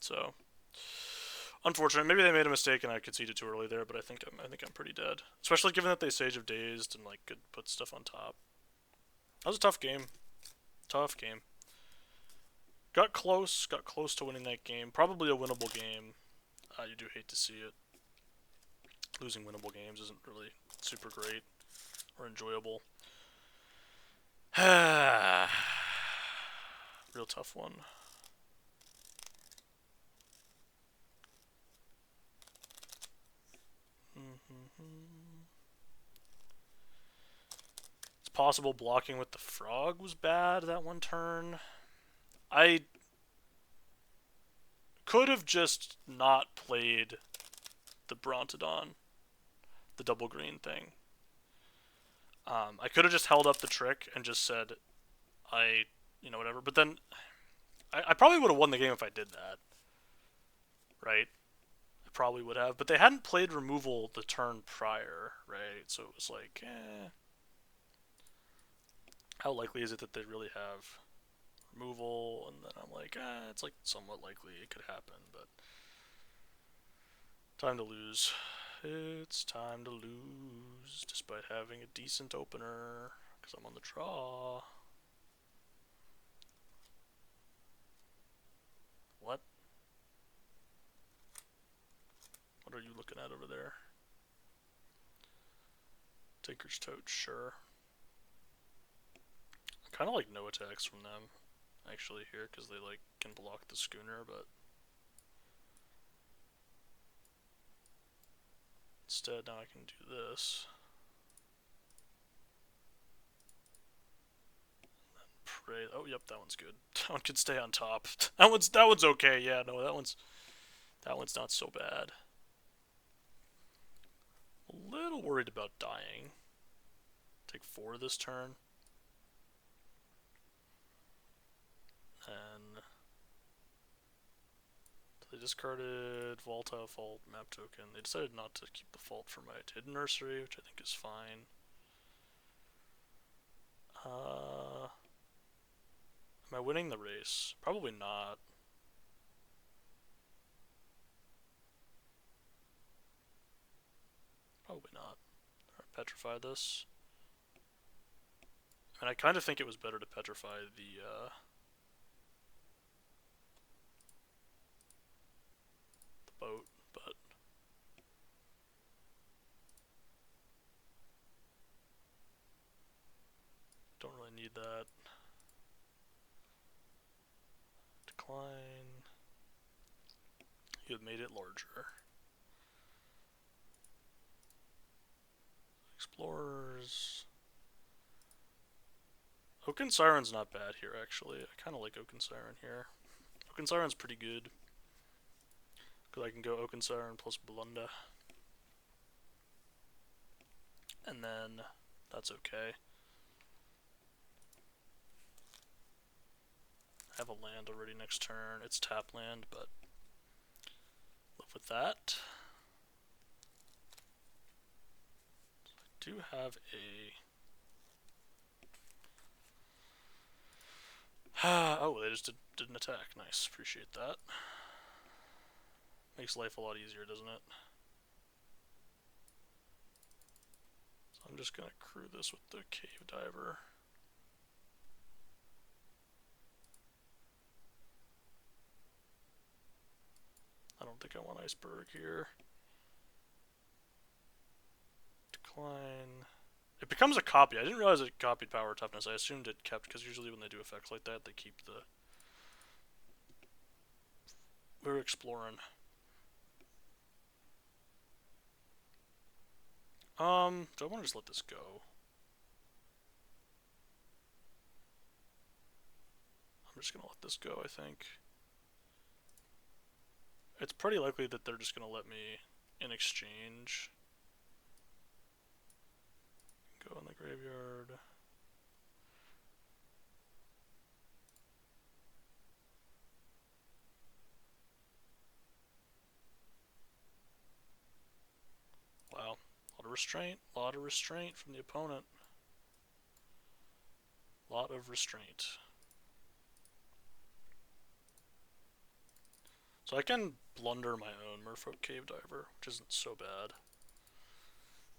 So unfortunate. Maybe they made a mistake and I conceded too early there, but I think I'm pretty dead. Especially given that they Sage of Dazed and like could put stuff on top. That was a tough game. Tough game. Got close to winning that game. Probably a winnable game. You do hate to see it. Losing winnable games isn't really super great or enjoyable. Real tough one. It's possible blocking with the frog was bad that one turn. I could have just not played the Brontodon, the double green thing. I could have just held up the trick and just said, whatever. But then, I probably would have won the game if I did that. Right? I probably would have. But they hadn't played removal the turn prior, right? So it was like, how likely is it that they really have removal? And then I'm like, it's like somewhat likely it could happen, but time to lose. It's time to lose, despite having a decent opener, because I'm on the draw. What? What are you looking at over there? Taker's Tote, sure. I kind of like no attacks from them, actually, here, because they like can block the schooner, but instead now I can do this. And then raise. Oh, yep, that one's good. That one can stay on top. That one's okay. Yeah, no, that one's not so bad. A little worried about dying. Take 4 this turn. And they discarded Volatile Fault map token. They decided not to keep the Fault for my Hidden Nursery, which I think is fine. Am I winning the race? Probably not. Probably not. Alright, petrify this. And I kind of think it was better to petrify the boat, but don't really need that. Decline. You have made it larger. Explorers. Oaken Siren's not bad here, actually. I kind of like Oaken Siren here. Oaken Siren's pretty good. Because I can go Oaken Siren plus Blunda. And then that's okay. I have a land already next turn. It's tap land, but live with that. So I do have a... oh, they just didn't attack. Nice, appreciate that. Makes life a lot easier, doesn't it? So I'm just gonna crew this with the Cave Diver. I don't think I want Iceberg here. Decline. It becomes a copy. I didn't realize it copied power toughness. I assumed it kept, because usually when they do effects like that, they keep the... We're exploring. Do I want to just let this go? I'm just gonna let this go, I think. It's pretty likely that they're just gonna let me in exchange. Go in the graveyard. Wow. A lot of restraint from the opponent. Lot of restraint. So I can blunder my own Merfolk Cave Diver, which isn't so bad.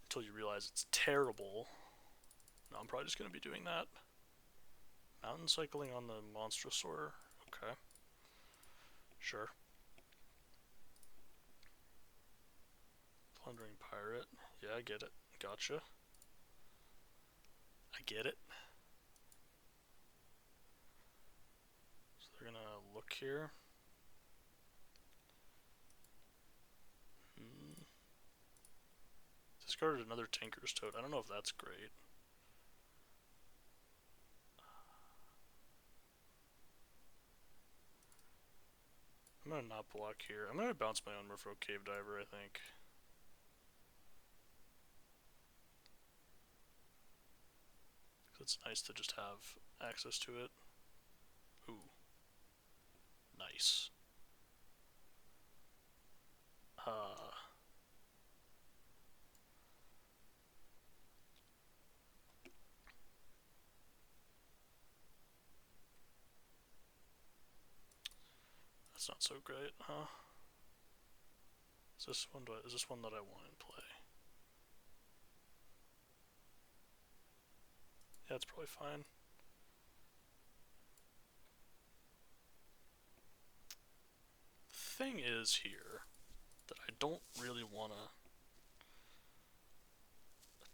Until you realize it's terrible. No, I'm probably just going to be doing that. Mountain cycling on the Monstrosaur. Okay. Sure. Plundering Pirate. Yeah, I get it. Gotcha. I get it. So they're gonna look here. Discarded another Tinker's Toad. I don't know if that's great. I'm gonna not block here. I'm gonna bounce my own Merfolk Cave Diver, I think. It's nice to just have access to it. Ooh. Nice. That's not so great, huh? Is this one that I want in play? Yeah, it's probably fine. The thing is here that I don't really want to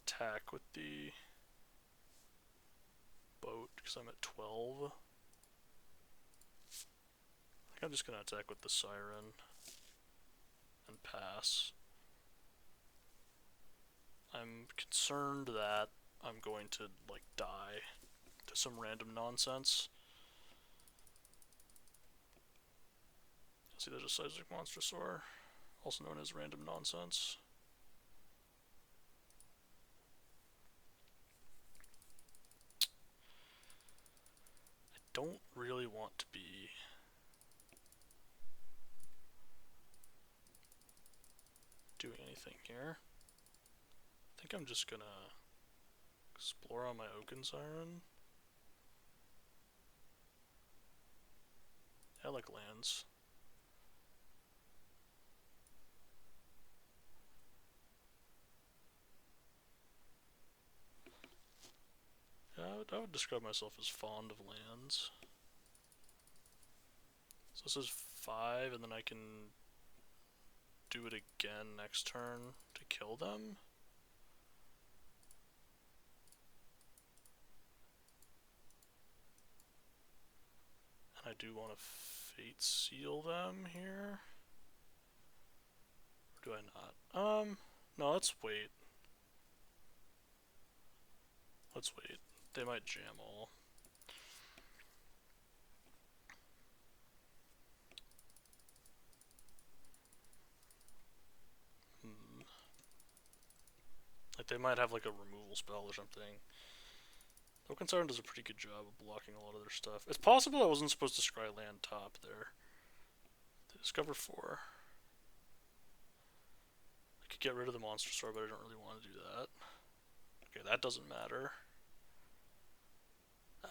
attack with the boat because I'm at 12. I think I'm just going to attack with the Siren and pass. I'm concerned that I'm going to, like, die to some random nonsense. See, there's a seismic monstrosaur, also known as random nonsense. I don't really want to be doing anything here. I think I'm just gonna explore on my Oaken Siren. I like lands. Yeah, I would describe myself as fond of lands. So this is 5, and then I can do it again next turn to kill them. And I do want to Fate Seal them here. Or do I not? No, let's wait. Let's wait. They might jam all. Like, they might have like a removal spell or something. Oaken Siren does a pretty good job of blocking a lot of their stuff. It's possible I wasn't supposed to scry land top there. They discover 4. I could get rid of the Monstrosaur, but I don't really want to do that. Okay, that doesn't matter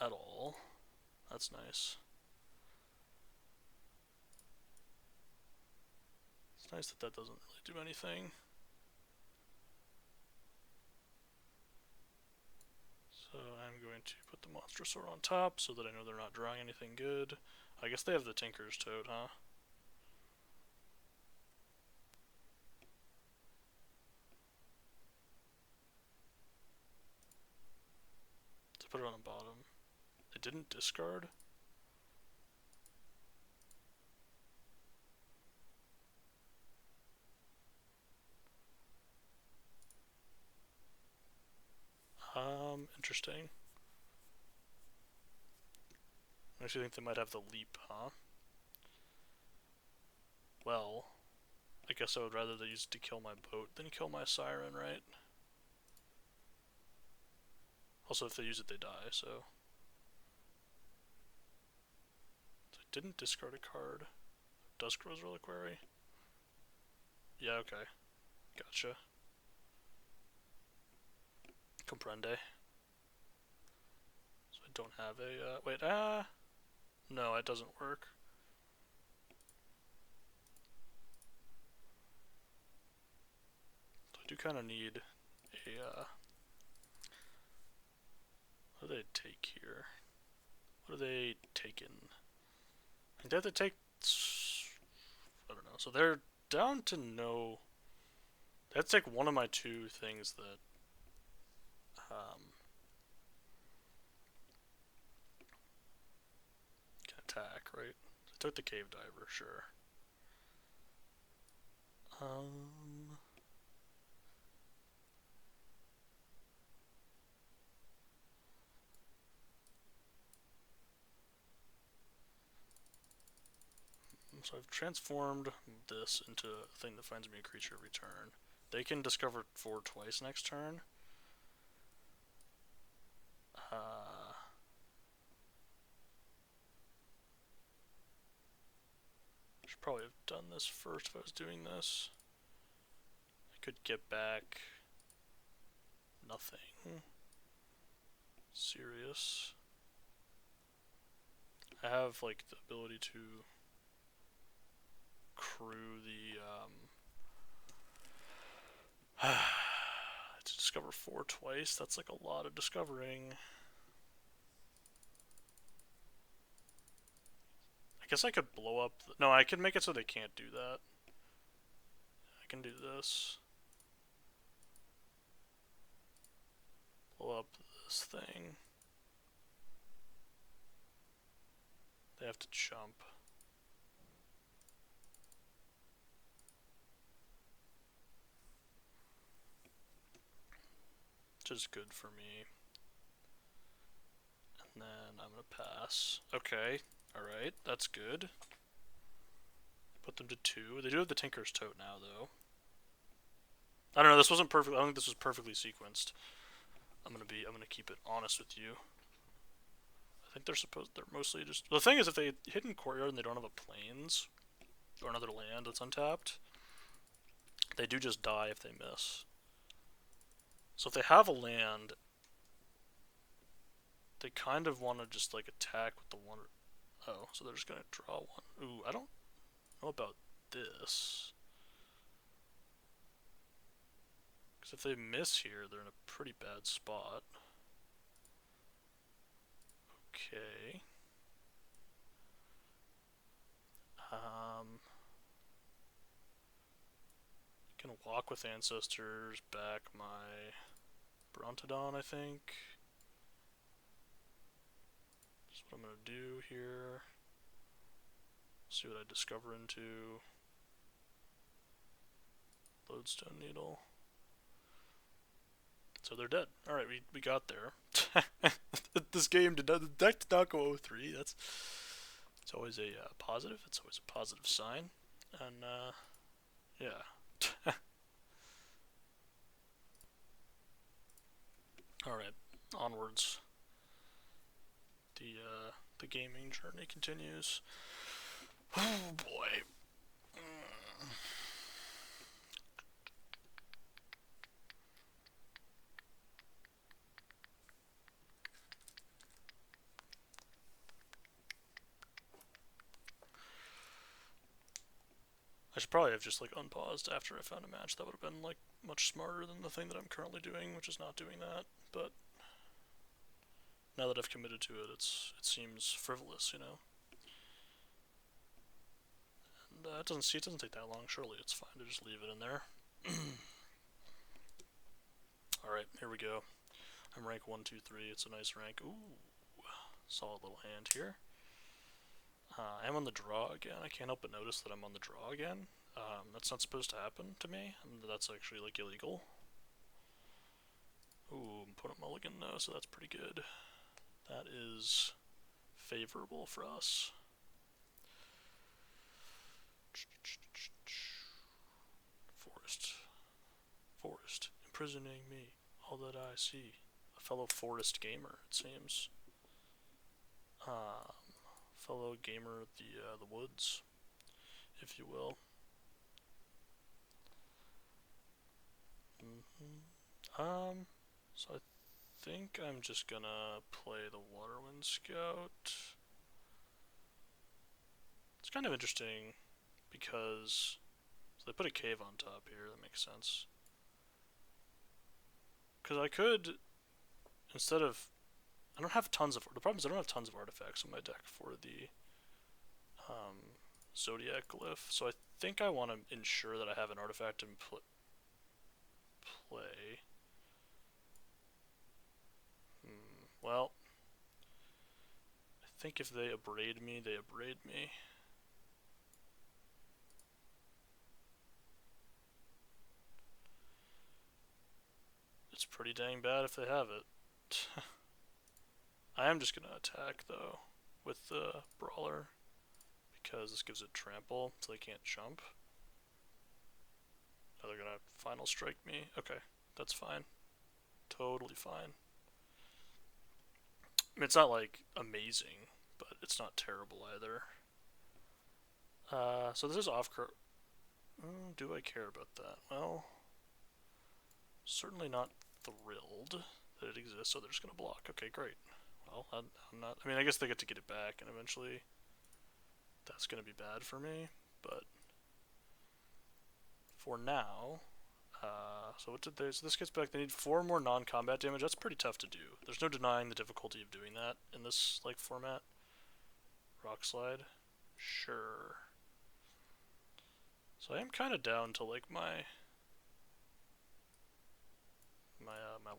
at all. That's nice. It's nice that that doesn't really do anything. So I'm going to put the Monstrosaur on top so that I know they're not drawing anything good. I guess they have the Tinker's Toad, huh? To put it on the bottom. They didn't discard? Interesting. I actually think they might have the leap, huh? Well, I guess I would rather they use it to kill my boat than kill my Siren, right? Also, if they use it, they die, so. So I didn't discard a card. Duskrow's Reliquary? Yeah, okay. Gotcha. Comprende. So I don't have a, wait, no, it doesn't work. So I do kind of need a, what do they take here? What are they taking? I think they have to take, I don't know. So they're down to no, they have to take one of my 2 things that, can attack, right? So I took the Cave Diver, sure. So I've transformed this into a thing that finds me a creature every turn. They can discover 4 twice next turn. Should probably have done this first if I was doing this. I could get back nothing serious. I have like the ability to crew the to discover 4 twice. That's like a lot of discovering. I guess I could blow up. No, I can make it so they can't do that. I can do this. Blow up this thing. They have to jump. Which is good for me. And then I'm gonna pass. Okay, alright, that's good. Put them to 2. They do have the Tinker's Tote now, though. I don't know, this wasn't perfect. I don't think this was perfectly sequenced. I'm gonna keep it honest with you. I think they're mostly just... The thing is, if they hit in Courtyard and they don't have a Plains, or another land that's untapped, they do just die if they miss. So if they have a land, they kind of want to just like attack with the one. Oh, so they're just gonna draw one. Ooh, I don't know about this. Because if they miss here, they're in a pretty bad spot. Okay. Gonna walk with ancestors, back my Brontodon, I think. That's what I'm gonna do here. See what I discover into. Lodestone Needle. So they're dead. Alright, we got there. This game the deck did not go 0-3. It's always a positive. It's always a positive sign. And yeah. Alright, onwards. The gaming journey continues. Oh boy. I should probably have just like unpaused after I found a match. That would have been like much smarter than the thing that I'm currently doing, which is not doing that. But now that I've committed to it, it seems frivolous, you know. And it doesn't take that long. Surely it's fine to just leave it in there. All right, here we go. I'm rank 1, 2, 3. It's a nice rank. Ooh, solid little hand here. I'm on the draw again. I can't help but notice that I'm on the draw again. That's not supposed to happen to me. That's actually like illegal. Ooh, I'm putting a mulligan though, so that's pretty good. That is favorable for us. Forest, imprisoning me, all that I see. A fellow forest gamer, it seems. Fellow gamer of the woods, if you will. So I think I'm just gonna play the Waterwind Scout. It's kind of interesting because they put a cave on top here. That makes sense. Because I could, instead of, I don't have tons of, the problem is I don't have tons of artifacts on my deck for the Zodiac Glyph, so I think I want to ensure that I have an artifact in play. Well, I think if they abrade me, they abrade me. It's pretty dang bad if they have it. I am just going to attack, though, with the Brawler, because this gives it trample, so they can't jump. Oh, they're going to final strike me. Okay, that's fine. Totally fine. I mean, it's not, like, amazing, but it's not terrible either. So this is off-curve. Do I care about that? Well, certainly not thrilled that it exists, so they're just going to block. Okay, great. Well, I'm not... I mean, I guess they get to get it back, and eventually that's going to be bad for me, but for now... so what did they... So this gets back, they need 4 more non-combat damage. That's pretty tough to do. There's no denying the difficulty of doing that in this, like, format. Rock Slide? Sure. So I am kind of down to, like, my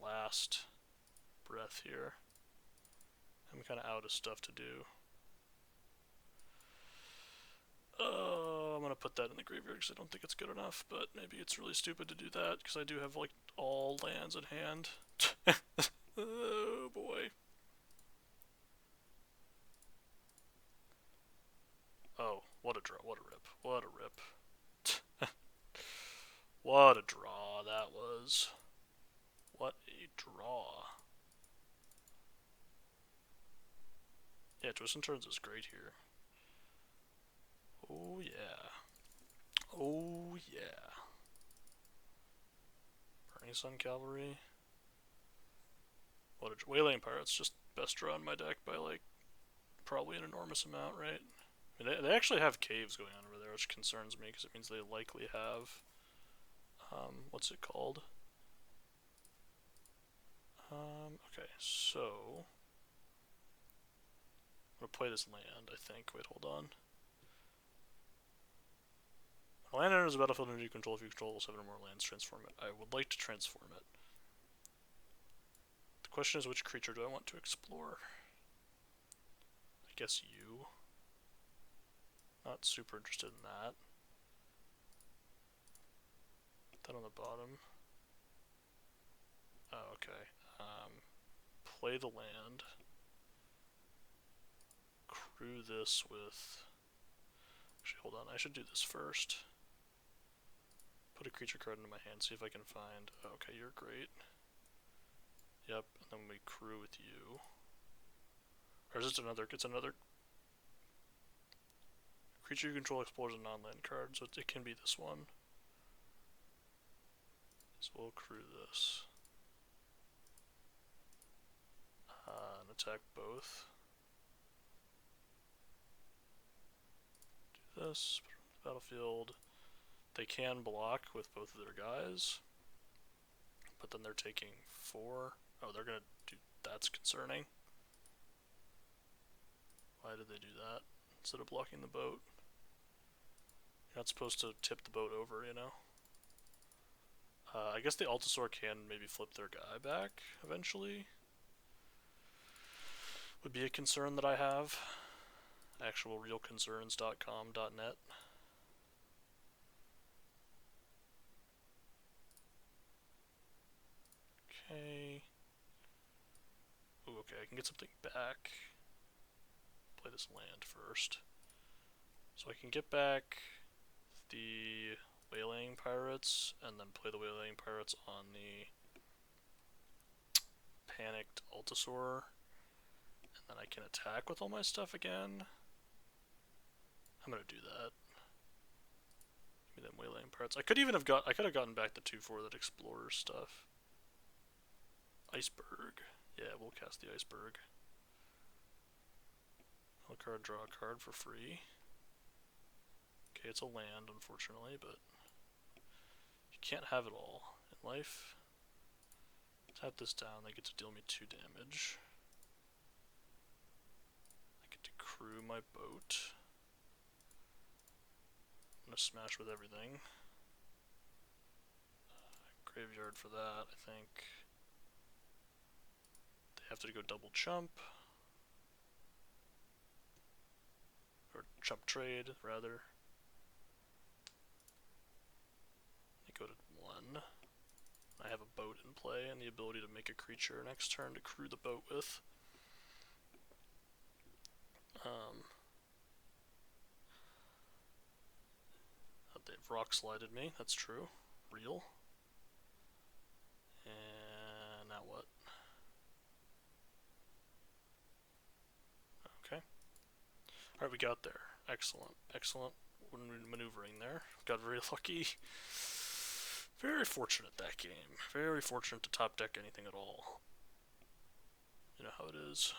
last breath here. I'm kind of out of stuff to do. I'm gonna put that in the graveyard because I don't think it's good enough, but maybe it's really stupid to do that because I do have, like, all lands at hand. Oh boy. draw. What a rip. What a rip. What a draw that was. What a draw. Yeah, Twist and Turns is great here. Oh yeah. Oh yeah. Burning Sun Cavalry. What a Waylaying Pirates, just best draw in my deck by like probably an enormous amount, right? I mean, they actually have caves going on over there, which concerns me because it means they likely have what's it called? Okay, so I'm gonna play this land, I think. Wait, hold on. When land enters the battlefield under your control, if you control 7 or more lands, transform it. I would like to transform it. The question is, which creature do I want to explore? I guess you. Not super interested in that. That on the bottom. Oh, okay. Play the land. Crew this with... Actually, hold on. I should do this first. Put a creature card into my hand, see if I can find... Oh, okay, you're great. Yep, and then we crew with you. Or is it another... It's another... Creature you control explores a non-land card, so it can be this one. So we'll crew this. And attack both. Do this, put it on the battlefield. They can block with both of their guys, but then they're taking 4. Oh, they're gonna do... That's concerning. Why did they do that? Instead of blocking the boat. You're not supposed to tip the boat over, you know? I guess the Altasaur can maybe flip their guy back eventually. Would be a concern that I have. Actualrealconcerns.com.net. Okay. Ooh, okay, I can get something back. Play this land first. So I can get back the Waylaying Pirates, and then play the Waylaying Pirates on the Panicked Altasaur, and then I can attack with all my stuff again. I'm gonna do that. Give me them Waylaying Pirates. I could have gotten back the 2/4 that explores stuff. Iceberg. Yeah, we'll cast the Iceberg. I'll draw a card for free. Okay, it's a land, unfortunately, but you can't have it all in life. Tap this down, they get to deal me 2 damage. I get to crew my boat. I'm gonna smash with everything. Graveyard for that, I think. They have to go double chump. Or chump trade, rather. They go to 1. I have a boat in play and the ability to make a creature next turn to crew the boat with. They've rock slided me, that's true. Real. And now what? Okay. Alright, we got there. Excellent. Excellent maneuvering there. Got very lucky. Very fortunate that game. Very fortunate to top deck anything at all. You know how it is.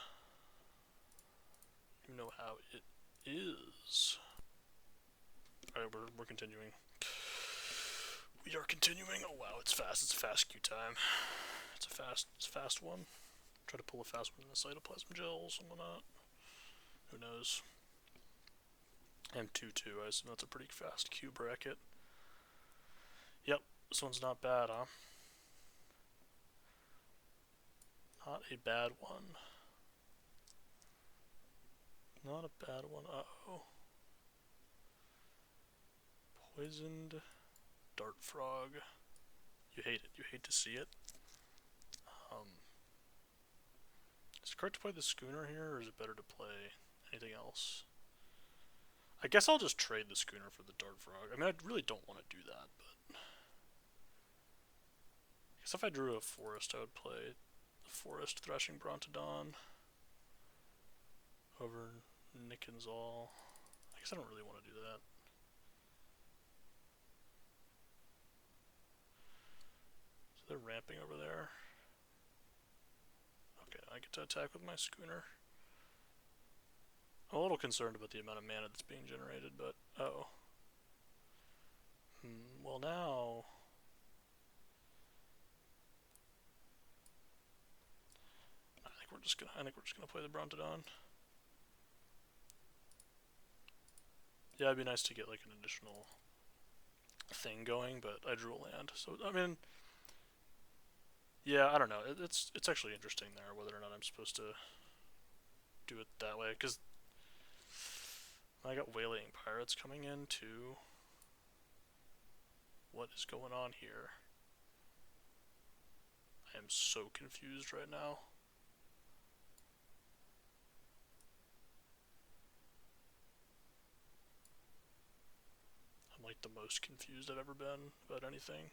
You know how it is. Alright, we're continuing. We are continuing. Oh wow, it's fast. It's a fast queue time. It's a fast one. Try to pull a fast one in the cytoplasm gels and whatnot. Who knows? M2-2, I assume that's a pretty fast queue bracket. Yep, this one's not bad, huh? Not a bad one. Not a bad one. Uh-oh. Poisoned Dart Frog. You hate it. You hate to see it. Is it correct to play the Schooner here, or is it better to play anything else? I guess I'll just trade the schooner for the dart frog. I mean, I really don't want to do that, but I guess if I drew a forest, I would play the forest thrashing Brontodon over Nickens all. I guess I don't really want to do that. So they're ramping over there. Okay, I get to attack with my schooner. I'm a little concerned about the amount of mana that's being generated, but oh. Well now. I think we're just gonna play the Brontodon. Yeah, it'd be nice to get like an additional thing going, but I drew a land, so I mean, yeah, I don't know. It's actually interesting there whether or not I'm supposed to do it that way, because I got Waylaying Pirates coming in too. What is going on here? I am so confused right now. I'm like the most confused I've ever been about anything.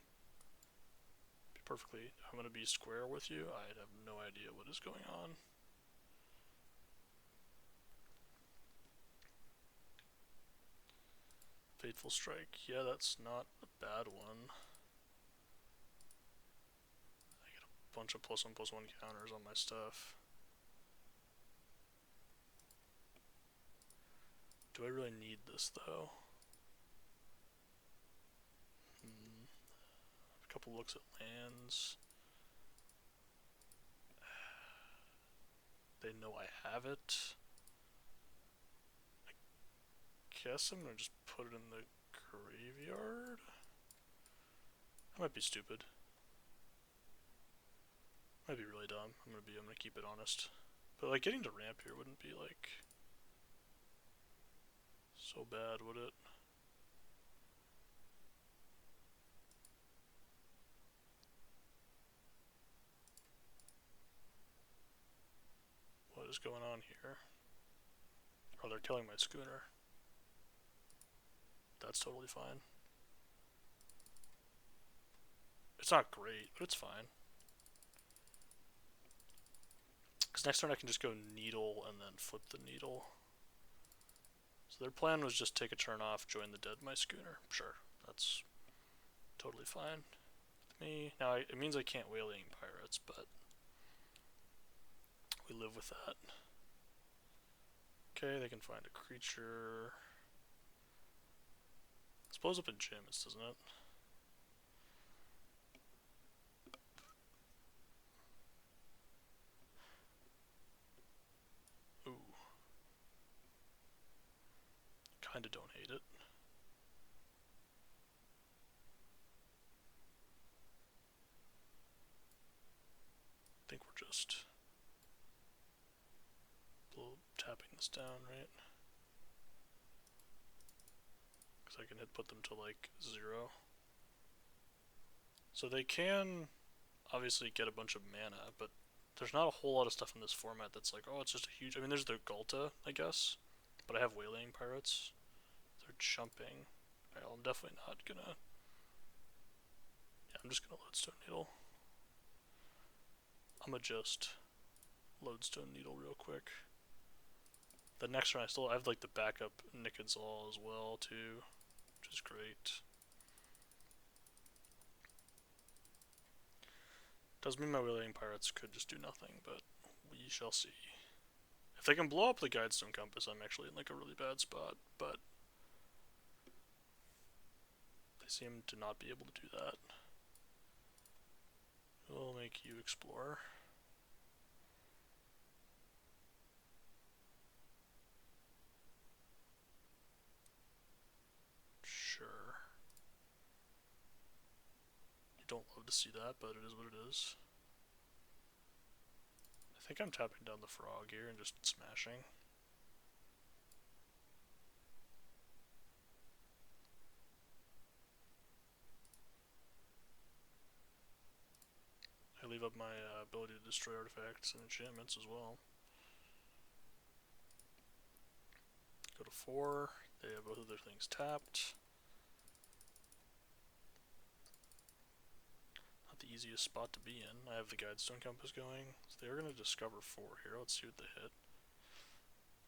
I'm gonna be square with you. I have no idea what is going on. Fateful Strike. Yeah, that's not a bad one. I get a bunch of +1/+1 counters on my stuff. Do I really need this though? A couple looks at lands. They know I have it. I guess I'm gonna just put it in the graveyard. I might be stupid. Might be really dumb. I'm gonna keep it honest. But like getting to ramp here wouldn't be like so bad, would it? What is going on here? Oh, they're killing my schooner. That's totally fine. It's not great, but it's fine. Because next turn I can just go Needle and then flip the Needle. So their plan was just take a turn off, join the dead my schooner. Sure, that's totally fine with me. Now it means I can't Waylaying Pirates, but we live with that. Okay, they can find a creature. This blows up in Jamis, doesn't it? Ooh. Kinda don't hate it. I think we're just tapping this down, right? Because I can put them to like 0. So they can obviously get a bunch of mana, but there's not a whole lot of stuff in this format that's like, oh, it's just a huge. I mean, there's the Gulta, I guess, but I have Waylaying Pirates. They're jumping. Alright, well, I'm definitely not gonna. Yeah, I'm just gonna Lodestone Needle. I'm gonna just Lodestone Needle real quick. The next round, I have like the backup Nickens all as well too, which is great. Does mean my Waylaying Pirates could just do nothing, but we shall see. If they can blow up the Guidestone Compass, I'm actually in like a really bad spot, but they seem to not be able to do that. We'll make you Explorer. Sure. You don't love to see that, but it is what it is. I think I'm tapping down the frog here and just smashing. I leave up my ability to destroy artifacts and enchantments as well. Go to 4. They have both of their things tapped. Not the easiest spot to be in. I have the Guidestone Compass going. So they're going to discover 4 here. Let's see what they hit.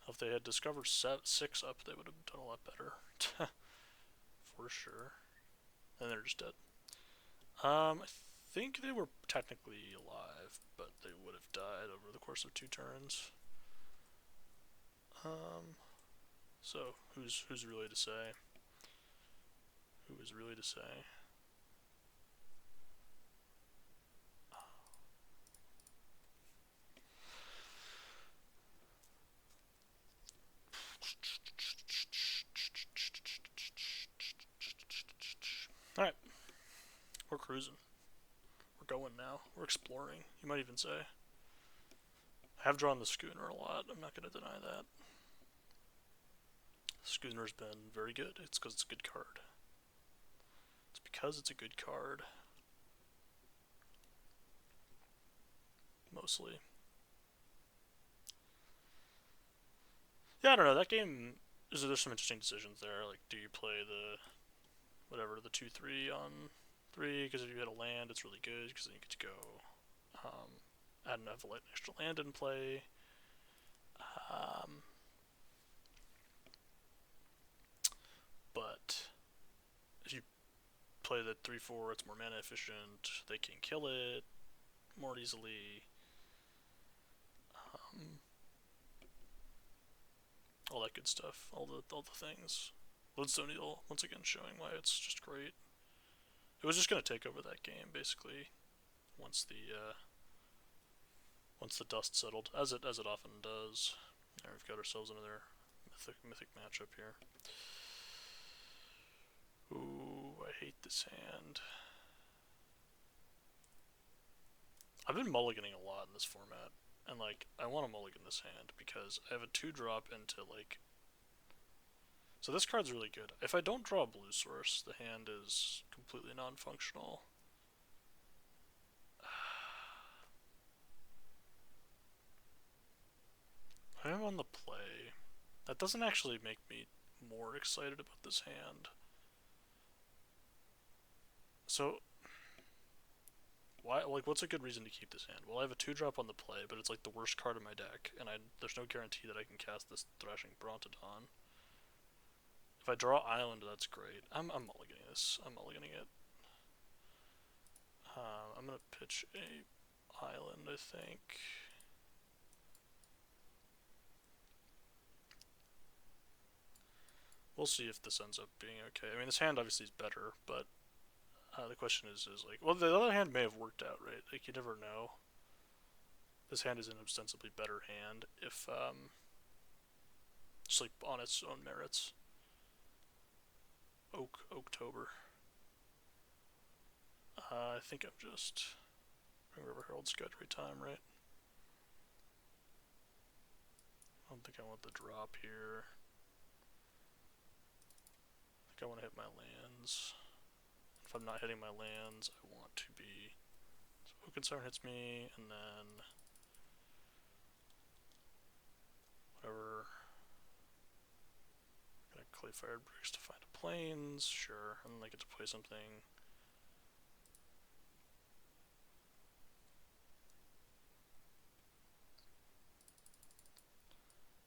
If they had discovered 6 up, they would have done a lot better. For sure. And they're just dead. I think they were technically alive, but they would have died over the course of 2 turns. So who's really to say? Who is really to say? Alright. We're cruising. We're going now. We're exploring, you might even say. I have drawn the Schooner a lot, I'm not going to deny that. The Schooner's been very good. It's because it's a good card. It's because it's a good card. Mostly. Yeah, I don't know. That game, there's some interesting decisions there. Like, do you play the, whatever, the 2-3 on 3? Because if you hit a land, it's really good, because then you get to go add an extra land in play. But if you play the 3-4, it's more mana efficient. They can kill it more easily. All that good stuff. All the things. Lodestone Needle, once again, showing why it's just great. It was just gonna take over that game, basically, once the dust settled, as it often does. There, we've got ourselves another mythic matchup here. Ooh, I hate this hand. I've been mulliganing a lot in this format, and like, I want to mulligan this hand because I have a 2-drop into like. So this card's really good. If I don't draw a blue source, the hand is completely non-functional. I am on the play. That doesn't actually make me more excited about this hand. So, why? Like, what's a good reason to keep this hand? Well, I have a 2-drop on the play, but it's like the worst card in my deck, and there's no guarantee that I can cast this Thrashing Brontodon. If I draw Island, that's great. I'm mulliganing this. I'm mulliganing it. I'm gonna pitch a Island, I think. We'll see if this ends up being okay. I mean, this hand obviously is better, but the question is like, well, the other hand may have worked out, right? Like, you never know. This hand is an ostensibly better hand if, just like on its own merits. Oaktober. I think I'm just River Herald Scout every time, right? I don't think I want the drop here. I think I want to hit my lands. If I'm not hitting my lands, I want to be. So Oaken Siren hits me, and then whatever. I'm gonna Clay Fired Bricks to find a plains, sure, and then I get to play something.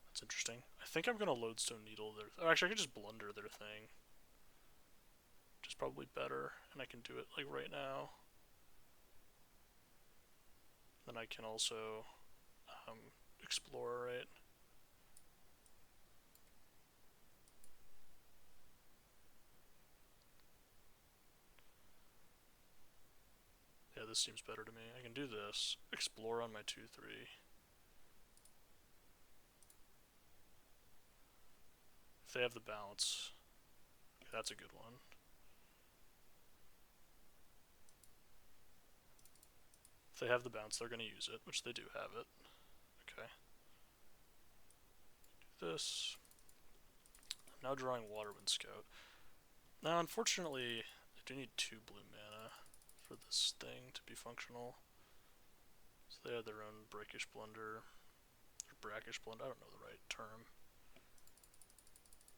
That's interesting. I think I'm gonna Lodestone Needle their. Oh, actually, I could just blunder their thing, which is probably better, and I can do it like right now. Then I can also explore, right? Yeah, this seems better to me. I can do this. Explore on my 2-3. If they have the bounce, okay, that's a good one. If they have the bounce, they're going to use it, which they do have it. Okay. Do this. I'm now drawing Waterwind Scout. Now, unfortunately, I do need 2 blue mana for this thing to be functional. So they have their own Breakish Blunder. Or Brackish Blunder, I don't know the right term.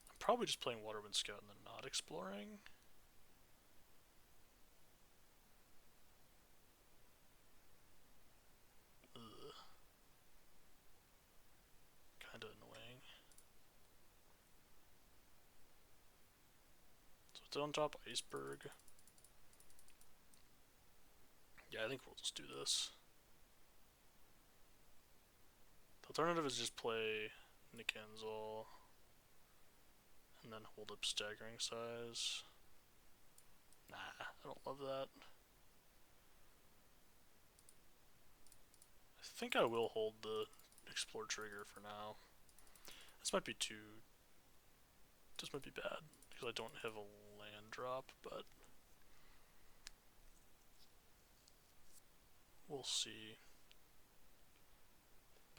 I'm probably just playing Waterwind Scout and then not exploring. Ugh. Kinda annoying. So it's on top Iceberg. Yeah, I think we'll just do this. The alternative is just play Nick Enzol and then hold up Staggering Size. Nah, I don't love that. I think I will hold the Explore trigger for now. This might be too... This might be bad, because I don't have a land drop, but... We'll see.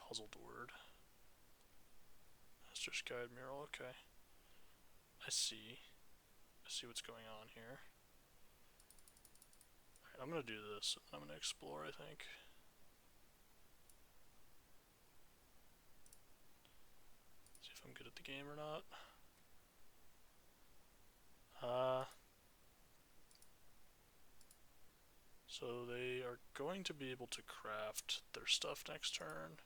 Puzzled word. Master's Guide Mural, okay. I see. I see what's going on here. Alright, I'm gonna do this, and then I'm gonna explore, I think. See if I'm good at the game or not. So they are going to be able to craft their stuff next turn.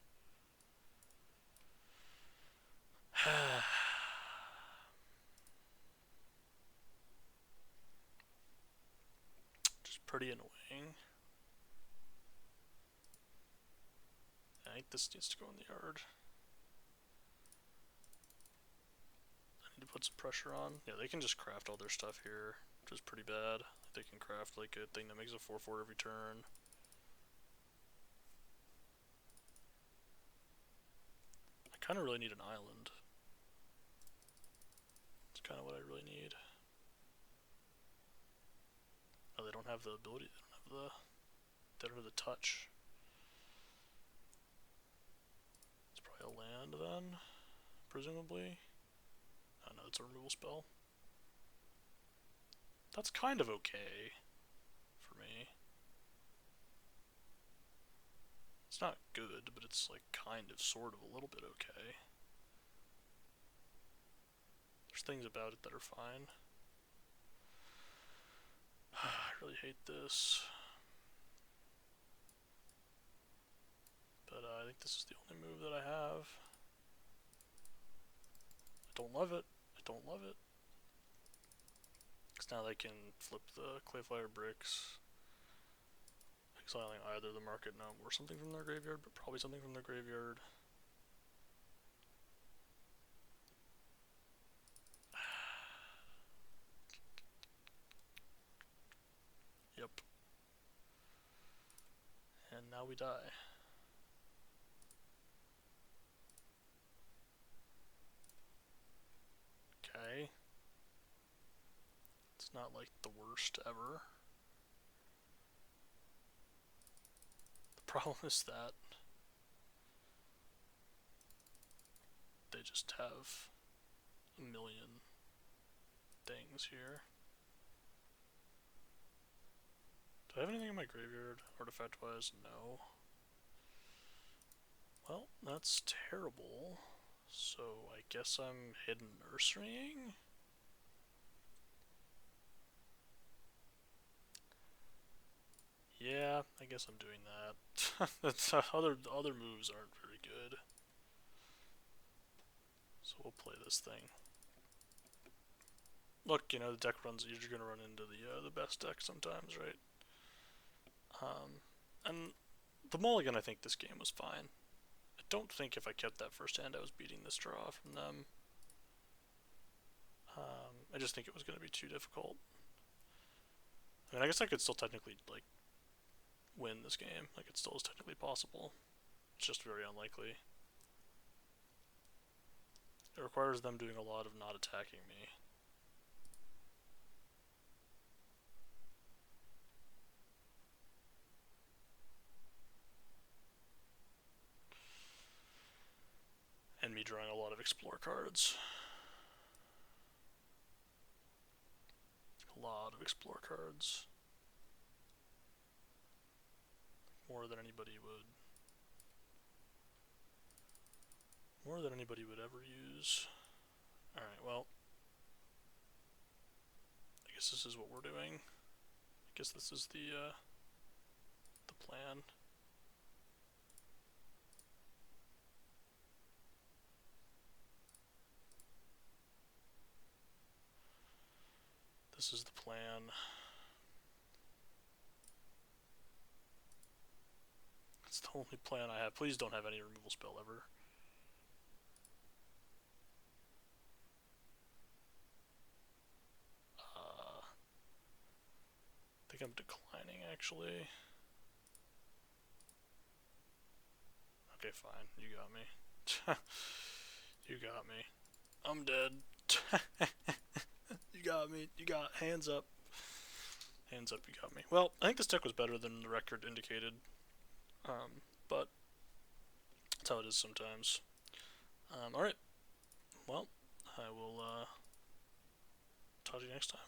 Just pretty annoying. I think this needs to go in the yard. I need to put some pressure on. Yeah, they can just craft all their stuff here, which is pretty bad. They can craft like a thing that makes a 4/4 every turn. I kind of really need an island. It's kind of what I really need. Oh, they don't have the ability. They don't have the touch. It's probably a land then, presumably. Oh no, it's a removal spell. That's kind of okay for me. It's not good, but it's like kind of, sort of, a little bit okay. There's things about it that are fine. I really hate this. But I think this is the only move that I have. I don't love it. I don't love it. Because now they can flip the Clayfire bricks, exiling either the Market Gnome or something from their graveyard, but probably something from their graveyard. Yep. And now we die. Okay. It's not like the worst ever. The problem is that they just have a million things here. Do I have anything in my graveyard, artifact-wise? No. Well, that's terrible. So I guess I'm hidden nurserying? Yeah, I guess I'm doing that. That's other moves aren't very good. So we'll play this thing. Look, you know, the deck runs, you're gonna run into the best deck sometimes, right? And the mulligan, I think this game was fine. I don't think if I kept that first hand I was beating this draw from them. I just think it was going to be too difficult. I mean, I guess I could still technically, like, win this game. Like, it still is technically possible. It's just very unlikely. It requires them doing a lot of not attacking me. And me drawing a lot of explore cards. A lot of explore cards. More than anybody would. More than anybody would ever use. Alright, well, guess this is what we're doing. I guess this is the plan. This is the plan. It's the only plan I have. Please don't have any removal spell ever. I think I'm declining, actually. Okay, fine. You got me. You got me. I'm dead. You got me. You got hands up. Hands up, you got me. Well, I think this deck was better than the record indicated. But that's how it is sometimes. Alright. Well, I will talk to you next time.